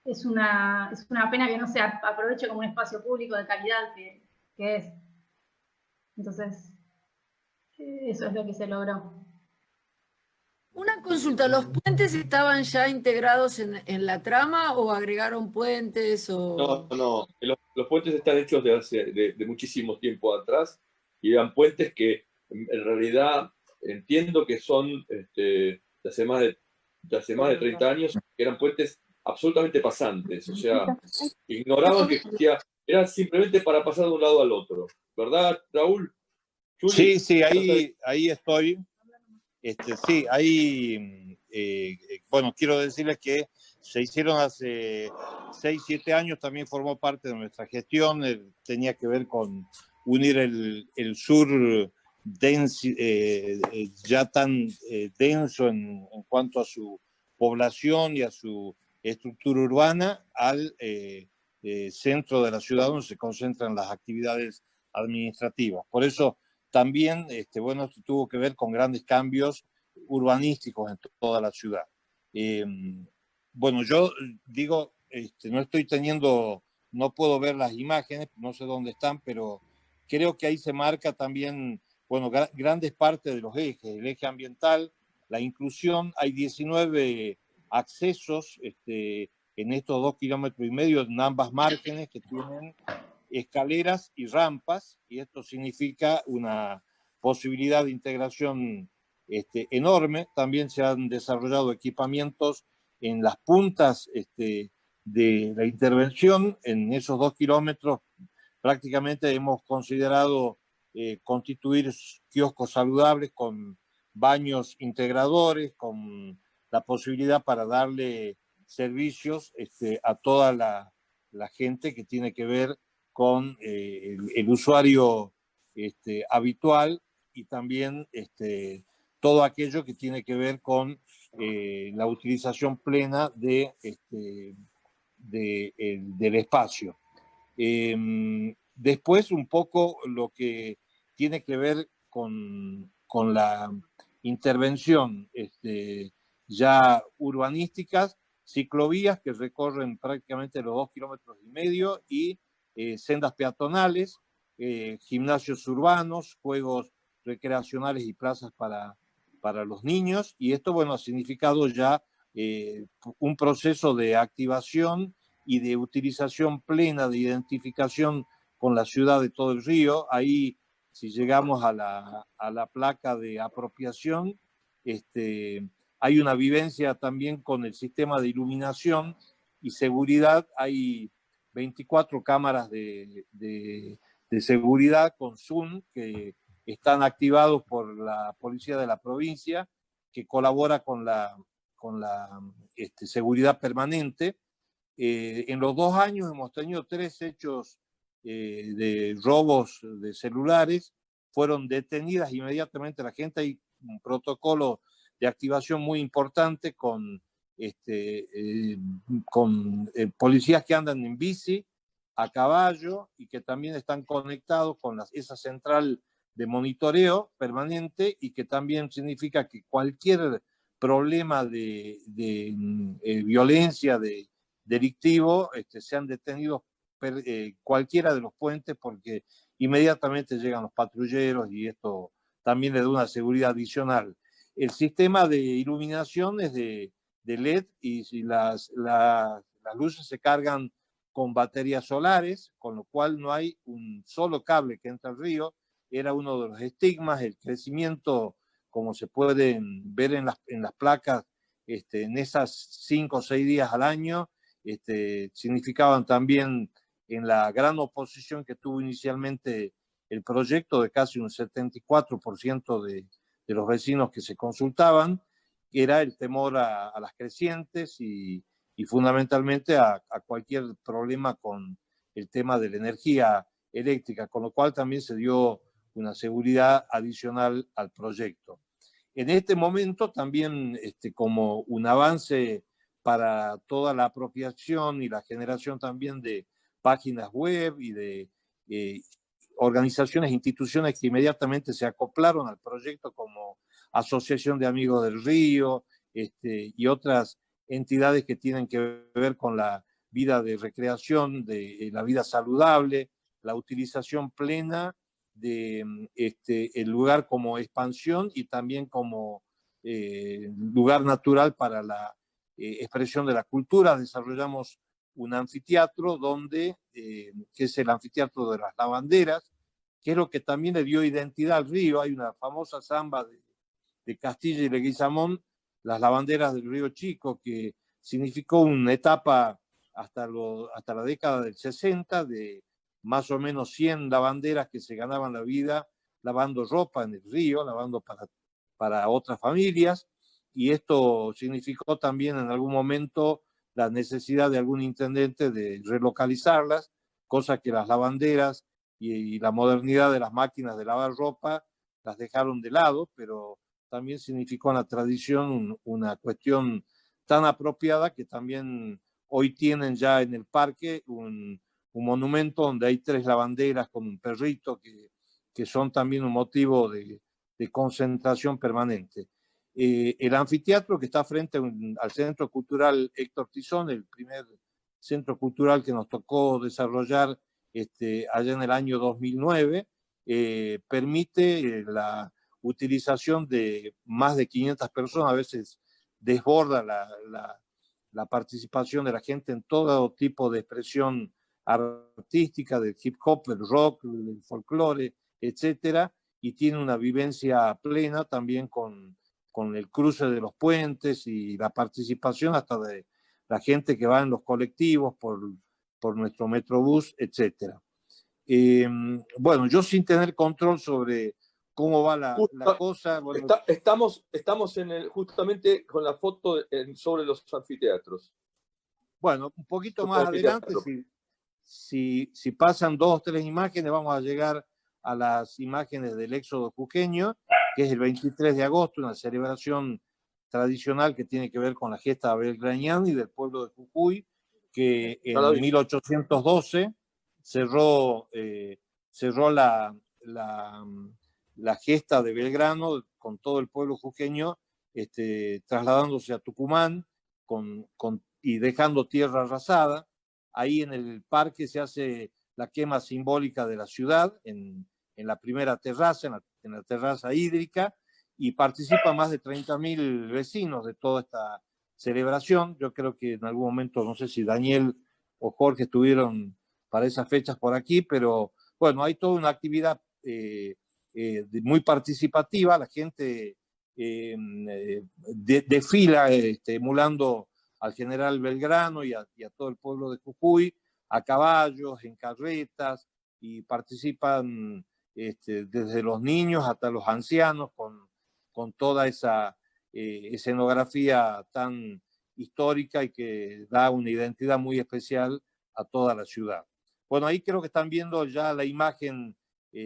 es una pena que no se aproveche como un espacio público de calidad que es. Entonces, eso es lo que se logró. Una consulta, ¿los puentes estaban ya integrados en la trama o agregaron puentes? O... No, los puentes están hechos de muchísimo tiempo atrás y eran puentes que en realidad entiendo que son de hace más de 30 años, que eran puentes absolutamente pasantes, o sea, ignoraban que existía, era simplemente para pasar de un lado al otro, ¿verdad, Raúl? Juli, sí, ahí estoy. Sí, ahí, bueno, quiero decirles que se hicieron hace 6, 7 años, también formó parte de nuestra gestión, tenía que ver con unir el sur ya tan denso en cuanto a su población y a su estructura urbana al centro de la ciudad donde se concentran las actividades administrativas. Por eso también, bueno, esto tuvo que ver con grandes cambios urbanísticos en toda la ciudad. Bueno, yo digo, no estoy teniendo, no puedo ver las imágenes, no sé dónde están, pero creo que ahí se marca también, bueno, grandes partes de los ejes, el eje ambiental, la inclusión, hay 19 accesos en estos 2,5 kilómetros en ambas márgenes que tienen escaleras y rampas, y esto significa una posibilidad de integración enorme. También se han desarrollado equipamientos en las puntas de la intervención. En esos 2 kilómetros prácticamente hemos considerado constituir kioscos saludables con baños integradores, con la posibilidad para darle servicios a toda la gente que tiene que ver con el usuario habitual y también todo aquello que tiene que ver con la utilización plena del espacio. Después un poco lo que tiene que ver con la intervención ya urbanísticas, ciclovías que recorren prácticamente los 2,5 kilómetros y sendas peatonales, gimnasios urbanos, juegos recreacionales y plazas para los niños, y esto, bueno, ha significado ya un proceso de activación y de utilización plena de identificación con la ciudad de todo el río. Ahí, si llegamos a la placa de apropiación, hay una vivencia también con el sistema de iluminación y seguridad. Hay 24 cámaras de seguridad con Zoom que están activados por la policía de la provincia, que colabora con la seguridad permanente. En los 2 años hemos tenido 3 hechos de robos de celulares. Fueron detenidas inmediatamente la gente. Hay un protocolo de activación muy importante con policías que andan en bici, a caballo, y que también están conectados con esa central de monitoreo permanente, y que también significa que cualquier problema de violencia delictivo sean detenidos cualquiera de los puentes, porque inmediatamente llegan los patrulleros y esto también le da una seguridad adicional. El sistema de iluminación es de LED y si las luces se cargan con baterías solares, con lo cual no hay un solo cable que entra al río. Era uno de los estigmas, el crecimiento, como se pueden ver en las placas, en esas 5 o 6 días al año, significaban también en la gran oposición que tuvo inicialmente el proyecto de casi un 74% de los vecinos que se consultaban, que era el temor a las crecientes y y fundamentalmente a cualquier problema con el tema de la energía eléctrica, con lo cual también se dio una seguridad adicional al proyecto. En este momento también, como un avance para toda la apropiación y la generación también de páginas web y de organizaciones, instituciones que inmediatamente se acoplaron al proyecto, como Asociación de Amigos del Río, y otras entidades que tienen que ver con la vida de recreación, de la vida saludable, la utilización plena de el lugar como expansión y también como lugar natural para la expresión de la cultura. Desarrollamos un anfiteatro donde, que es el anfiteatro de las lavanderas, que es lo que también le dio identidad al río. Hay una famosa samba de Castilla y Leguizamón, las lavanderas del Río Chico, que significó una etapa hasta la década del 60 de más o menos 100 lavanderas que se ganaban la vida lavando ropa en el río, lavando para otras familias, y esto significó también en algún momento la necesidad de algún intendente de relocalizarlas, cosa que las lavanderas y la modernidad de las máquinas de lavar ropa las dejaron de lado, pero también significó en la tradición una cuestión tan apropiada que también hoy tienen ya en el parque un monumento donde hay 3 lavanderas con un perrito que son también un motivo de concentración permanente. El anfiteatro, que está frente al Centro Cultural Héctor Tizón, el primer centro cultural que nos tocó desarrollar allá en el año 2009, permite la utilización de más de 500 personas. A veces desborda la participación de la gente en todo tipo de expresión artística, del hip hop, del rock, del folclore, etcétera, y tiene una vivencia plena también con el cruce de los puentes y la participación hasta de la gente que va en los colectivos por nuestro Metrobús, etcétera. Bueno, yo sin tener control sobre cómo va la cosa. Bueno, estamos justamente con la foto sobre los anfiteatros. Bueno, un poquito más adelante, si pasan 2 o 3 imágenes, vamos a llegar a las imágenes del éxodo jujeño, que es el 23 de agosto, una celebración tradicional que tiene que ver con la gesta belgraniana y del pueblo de Jujuy, que en 1812 cerró la gesta de Belgrano con todo el pueblo jujeño, trasladándose a Tucumán y dejando tierra arrasada. Ahí en el parque se hace la quema simbólica de la ciudad, en la primera terraza, en la terraza hídrica, y participan más de 30.000 vecinos de toda esta celebración. Yo creo que en algún momento, no sé si Daniel o Jorge estuvieron para esas fechas por aquí, pero bueno, hay toda una actividad muy participativa. La gente desfila emulando al general Belgrano y a todo el pueblo de Jujuy, a caballos, en carretas, y participan desde los niños hasta los ancianos con toda esa escenografía tan histórica y que da una identidad muy especial a toda la ciudad. Bueno, ahí creo que están viendo ya la imagen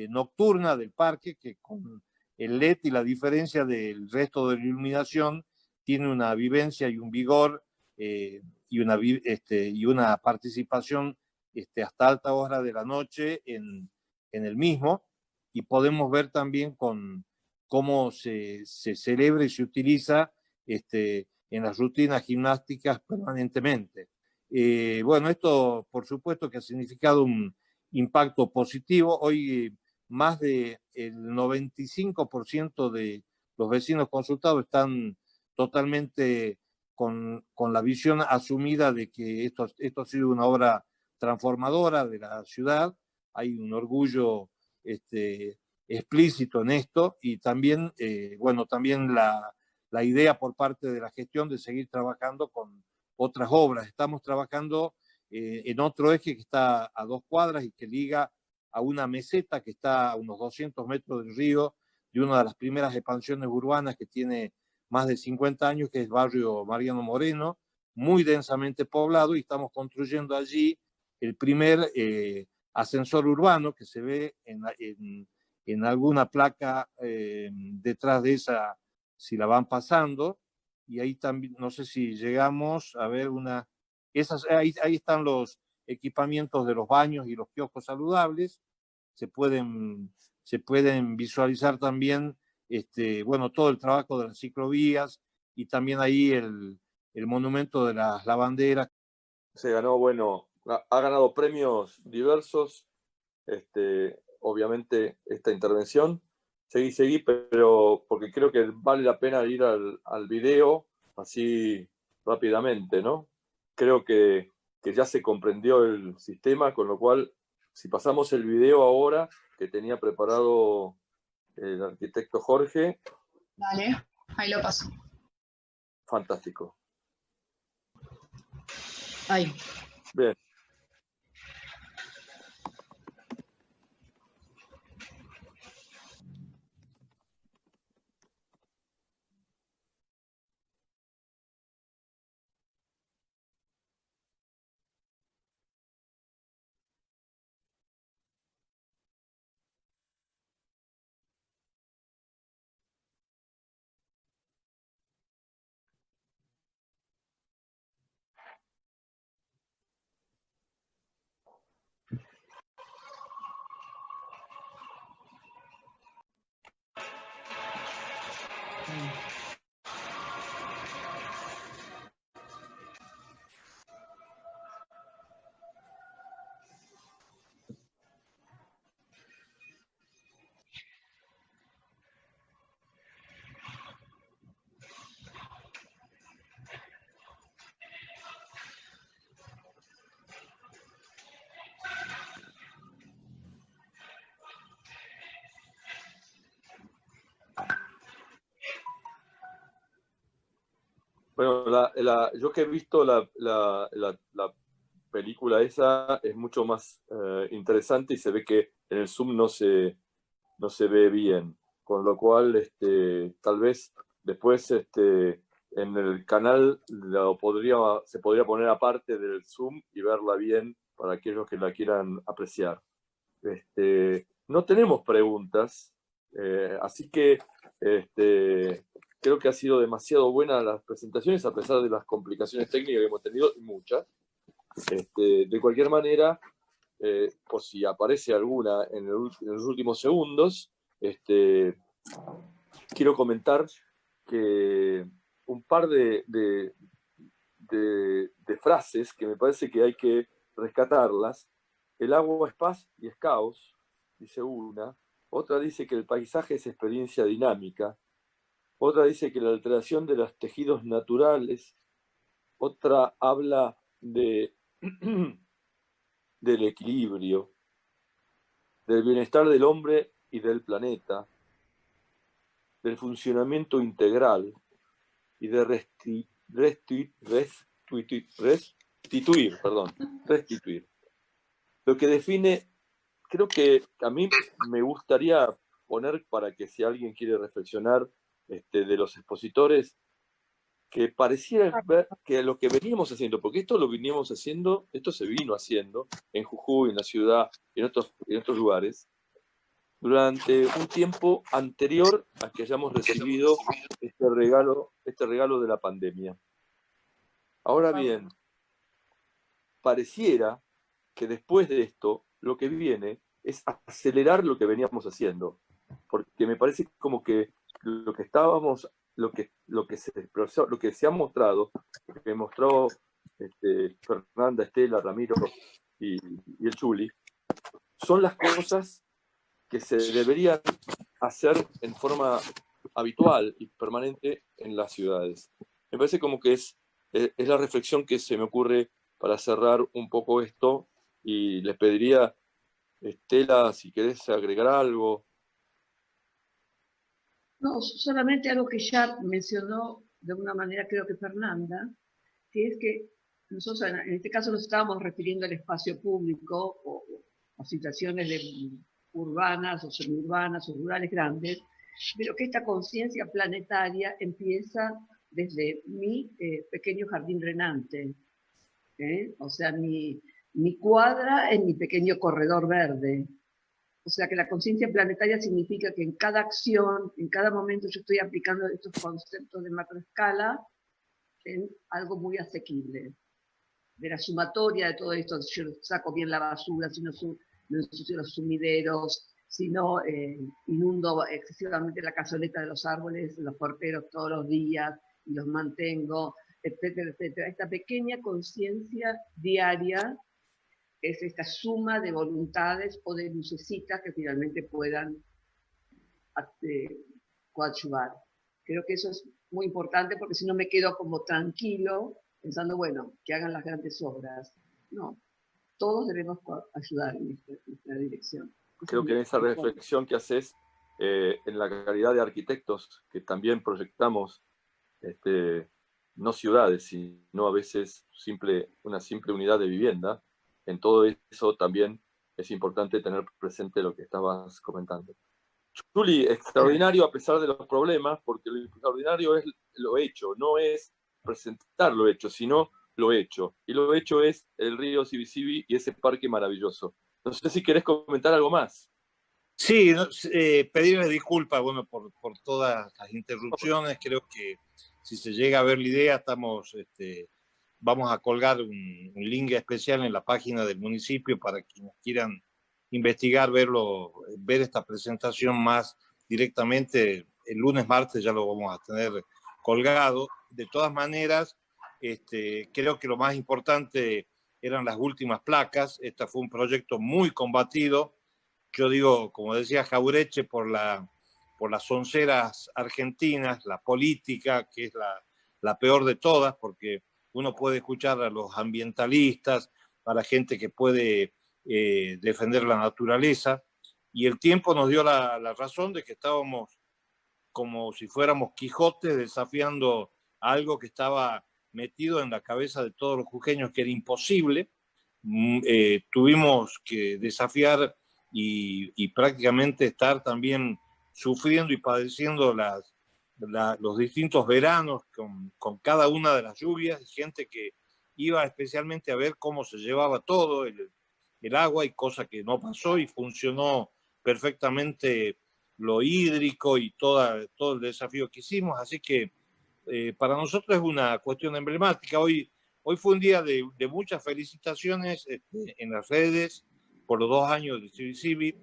nocturna del parque, que con el LED y la diferencia del resto de la iluminación tiene una vivencia y un vigor y una participación hasta alta hora de la noche en el mismo, y podemos ver también cómo se celebra y se utiliza en las rutinas gimnásticas permanentemente. Bueno, esto por supuesto que ha significado un impacto positivo. Hoy más del 95% de los vecinos consultados están totalmente con la visión asumida de que esto ha sido una obra transformadora de la ciudad. Hay un orgullo explícito en esto, y también, bueno, también la idea por parte de la gestión de seguir trabajando con otras obras. Estamos trabajando en otro eje que está a 2 cuadras y que liga a una meseta que está a unos 200 metros del río, de una de las primeras expansiones urbanas que tiene más de 50 años, que es el barrio Mariano Moreno, muy densamente poblado y estamos construyendo allí el primer ascensor urbano que se ve en alguna placa detrás de esa, si la van pasando, y ahí también, no sé si llegamos a ver ahí están los equipamientos de los baños y los kioscos saludables, se pueden visualizar también, bueno, todo el trabajo de las ciclovías y también ahí el monumento de las lavanderas. Se ganó, bueno, ha ganado premios diversos, obviamente, esta intervención. Seguí, pero porque creo que vale la pena ir al video así rápidamente, ¿no? Creo que ya se comprendió el sistema, con lo cual, si pasamos el video ahora, que tenía preparado el arquitecto Jorge. Dale, ahí lo paso. Fantástico. Ahí. Bien. Bueno, yo que he visto la película esa es mucho más interesante y se ve que en el Zoom no se ve bien, con lo cual tal vez después en el canal se podría poner aparte del Zoom y verla bien para aquellos que la quieran apreciar. No tenemos preguntas, así que creo que ha sido demasiado buena las presentaciones a pesar de las complicaciones técnicas que hemos tenido, muchas. De cualquier manera, por si aparece alguna en los últimos segundos, quiero comentar que un par de frases que me parece que hay que rescatarlas. El agua es paz y es caos, dice una. Otra dice que el paisaje es experiencia dinámica. Otra dice que la alteración de los tejidos naturales. Otra habla del equilibrio, del bienestar del hombre y del planeta, del funcionamiento integral y de restituir. Lo que define, creo que a mí me gustaría poner, para que si alguien quiere reflexionar de los expositores, que pareciera que lo que veníamos haciendo, porque esto lo veníamos haciendo, esto se vino haciendo en Jujuy, en la ciudad, en otros lugares, durante un tiempo anterior a que hayamos recibido este regalo de la pandemia. Ahora bien, pareciera que después de esto, lo que viene es acelerar lo que veníamos haciendo, porque me parece como que lo que se ha mostrado, lo que mostró Fernanda, Estela, Ramiro y el Chuli, son las cosas que se deberían hacer en forma habitual y permanente en las ciudades. Me parece como que es la reflexión que se me ocurre para cerrar un poco esto, y les pediría, Estela, si querés agregar algo. No, solamente algo que ya mencionó de una manera, creo que Fernanda, que es que nosotros en este caso nos estábamos refiriendo al espacio público o situaciones urbanas o semiurbanas o rurales grandes, pero que esta conciencia planetaria empieza desde mi pequeño jardín renante, o sea, mi cuadra en mi pequeño corredor verde. O sea que la conciencia planetaria significa que en cada acción, en cada momento yo estoy aplicando estos conceptos de macroescala en algo muy asequible. De la sumatoria de todo esto, si yo saco bien la basura, si no ensucio los sumideros, si no inundo excesivamente la cazoleta de los árboles, los porteros todos los días, y los mantengo, etcétera, etcétera. Esta pequeña conciencia diaria es esta suma de voluntades o de lucecitas que finalmente puedan coadyuvar. Creo que eso es muy importante porque si no me quedo como tranquilo pensando, bueno, que hagan las grandes obras. No, todos debemos ayudar en esta dirección. Creo que en esa reflexión que haces en la calidad de arquitectos que también proyectamos no ciudades, sino a veces una simple unidad de vivienda, en todo eso también es importante tener presente lo que estabas comentando. Juli, extraordinario a pesar de los problemas, porque lo extraordinario es lo hecho, no es presentar lo hecho, sino lo hecho. Y lo hecho es el río Sibisibi y ese parque maravilloso. No sé si querés comentar algo más. Sí, pedirles disculpas por todas las interrupciones. Creo que si se llega a ver la idea, vamos a colgar un link especial en la página del municipio para quienes quieran investigar, ver esta presentación más directamente. El lunes, martes ya lo vamos a tener colgado. De todas maneras, creo que lo más importante eran las últimas placas. Este fue un proyecto muy combatido. Yo digo, como decía Jauretche, por las onceras argentinas, la política, que es la peor de todas, porque uno puede escuchar a los ambientalistas, a la gente que puede defender la naturaleza, y el tiempo nos dio la razón de que estábamos como si fuéramos Quijote desafiando algo que estaba metido en la cabeza de todos los jujeños, que era imposible. Tuvimos que desafiar y prácticamente estar también sufriendo y padeciendo los distintos veranos con cada una de las lluvias, gente que iba especialmente a ver cómo se llevaba todo el agua, y cosa que no pasó y funcionó perfectamente lo hídrico y todo el desafío que hicimos. Así que para nosotros es una cuestión emblemática. Hoy fue un día de muchas felicitaciones en las redes por los 2 años de Sibisibi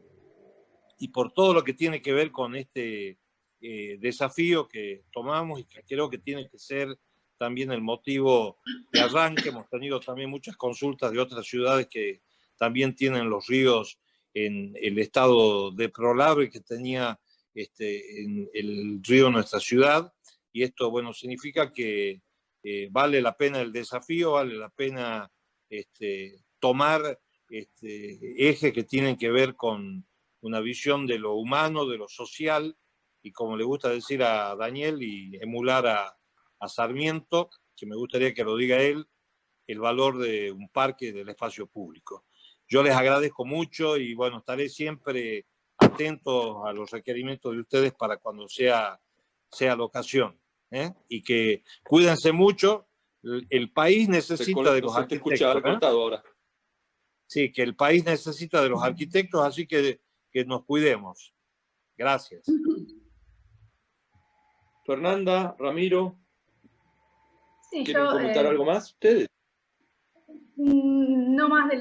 y por todo lo que tiene que ver con este desafío que tomamos y que creo que tiene que ser también el motivo de arranque. Hemos tenido también muchas consultas de otras ciudades que también tienen los ríos en el estado deplorable que tenía en el río nuestra ciudad, y esto, bueno, significa que vale la pena el desafío, vale la pena tomar ejes que tienen que ver con una visión de lo humano, de lo social, y como le gusta decir a Daniel y emular a Sarmiento, que me gustaría que lo diga él, el valor de un parque, del espacio público. Yo les agradezco mucho y bueno, estaré siempre atento a los requerimientos de ustedes para cuando sea la ocasión. Y que cuídense mucho. El país necesita de los arquitectos. Se escucha cortado ahora. Sí, que el país necesita de los arquitectos, así que nos cuidemos. Gracias. Fernanda, Ramiro, sí, ¿quieren comentar algo más ustedes? No más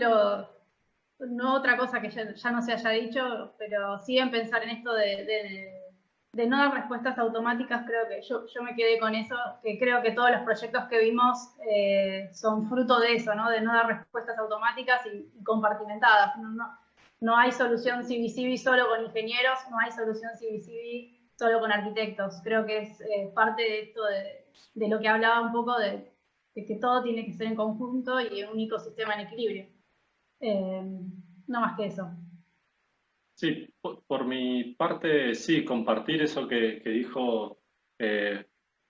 no otra cosa que ya no se haya dicho, pero sí en pensar en esto de no dar respuestas automáticas. Creo que yo me quedé con eso, que creo que todos los proyectos que vimos son fruto de eso, ¿no? De no dar respuestas automáticas y compartimentadas. No hay solución Sibisibi solo con ingenieros, no hay solución Sibisibi solo con arquitectos. Creo que es parte de esto de lo que hablaba un poco de que todo tiene que ser en conjunto y un ecosistema en equilibrio. No más que eso. Sí, por mi parte, sí, compartir eso que dijo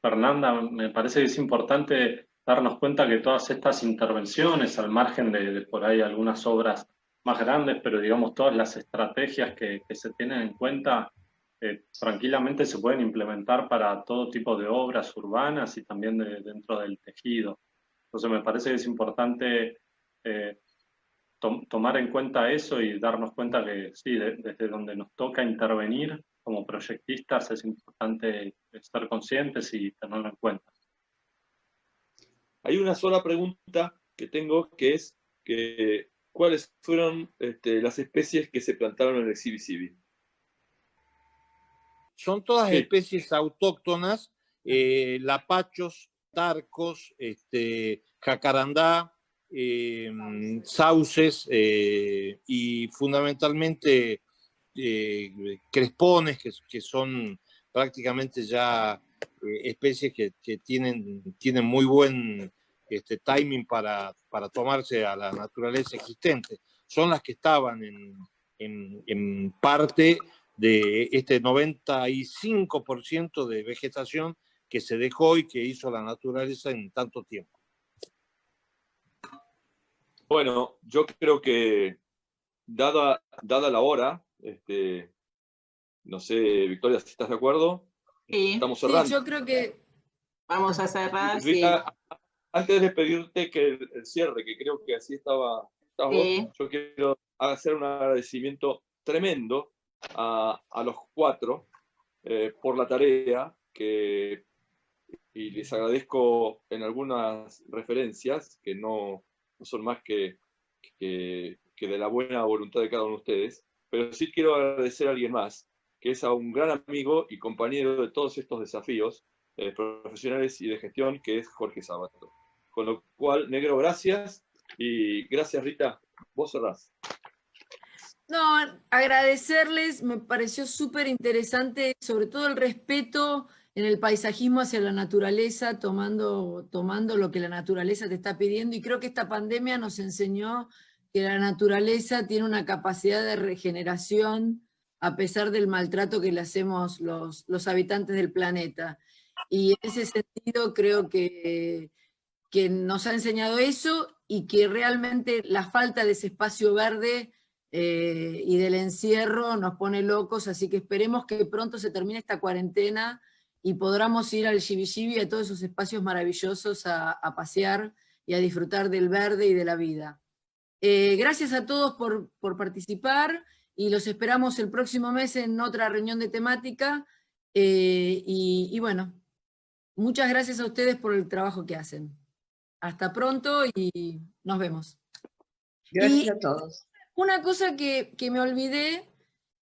Fernanda. Me parece que es importante darnos cuenta que todas estas intervenciones, al margen de por ahí algunas obras más grandes, pero digamos todas las estrategias que se tienen en cuenta, tranquilamente se pueden implementar para todo tipo de obras urbanas y también dentro del tejido. Entonces me parece que es importante tomar en cuenta eso y darnos cuenta que sí, desde donde nos toca intervenir como proyectistas es importante estar conscientes y tenerlo en cuenta. Hay una sola pregunta que tengo, que es ¿cuáles fueron las especies que se plantaron en el Cibi-Cibi? Son todas Sí. especies autóctonas, lapachos, tarcos, jacarandá, sauces y fundamentalmente crespones, que son prácticamente ya especies que tienen muy buen timing para tomarse a la naturaleza existente. Son las que estaban en parte de este 95% de vegetación que se dejó y que hizo la naturaleza en tanto tiempo. Bueno, yo creo que dada la hora, no sé, Victoria, si estás de acuerdo, Sí. estamos cerrando. Sí, yo creo que... Vamos a cerrar, Rita, sí. antes de pedirte que el cierre, que creo que así estabas Sí. vos, yo quiero hacer un agradecimiento tremendo a los 4 por la tarea y les agradezco en algunas referencias que no son más que de la buena voluntad de cada uno de ustedes, pero sí quiero agradecer a alguien más, que es a un gran amigo y compañero de todos estos desafíos profesionales y de gestión, que es Jorge Sabato. Con lo cual, negro, gracias, y gracias, Rita, vos cerrás. No, agradecerles, me pareció súper interesante, sobre todo el respeto en el paisajismo hacia la naturaleza, tomando lo que la naturaleza te está pidiendo, y creo que esta pandemia nos enseñó que la naturaleza tiene una capacidad de regeneración a pesar del maltrato que le hacemos los habitantes del planeta. Y en ese sentido creo que nos ha enseñado eso, y que realmente la falta de ese espacio verde y del encierro nos pone locos, así que esperemos que pronto se termine esta cuarentena y podamos ir al Cibi-Cibi, a todos esos espacios maravillosos a pasear y a disfrutar del verde y de la vida. Gracias a todos por participar, y los esperamos el próximo mes en otra reunión de temática, y bueno, muchas gracias a ustedes por el trabajo que hacen. Hasta pronto y nos vemos. Gracias a todos. Una cosa que me olvidé,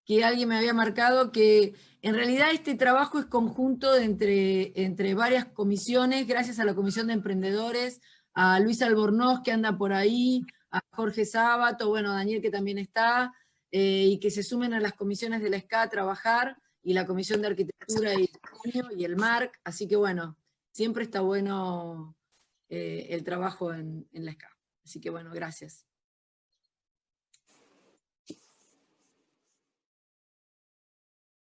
que alguien me había marcado, que en realidad este trabajo es conjunto entre varias comisiones, gracias a la Comisión de Emprendedores, a Luis Albornoz, que anda por ahí, a Jorge Sábato, bueno, a Daniel, que también está, y que se sumen a las comisiones de la SCA a trabajar, y la Comisión de Arquitectura y Diseño, y el MARC, así que bueno, siempre está bueno el trabajo en la SCA. Así que bueno, gracias.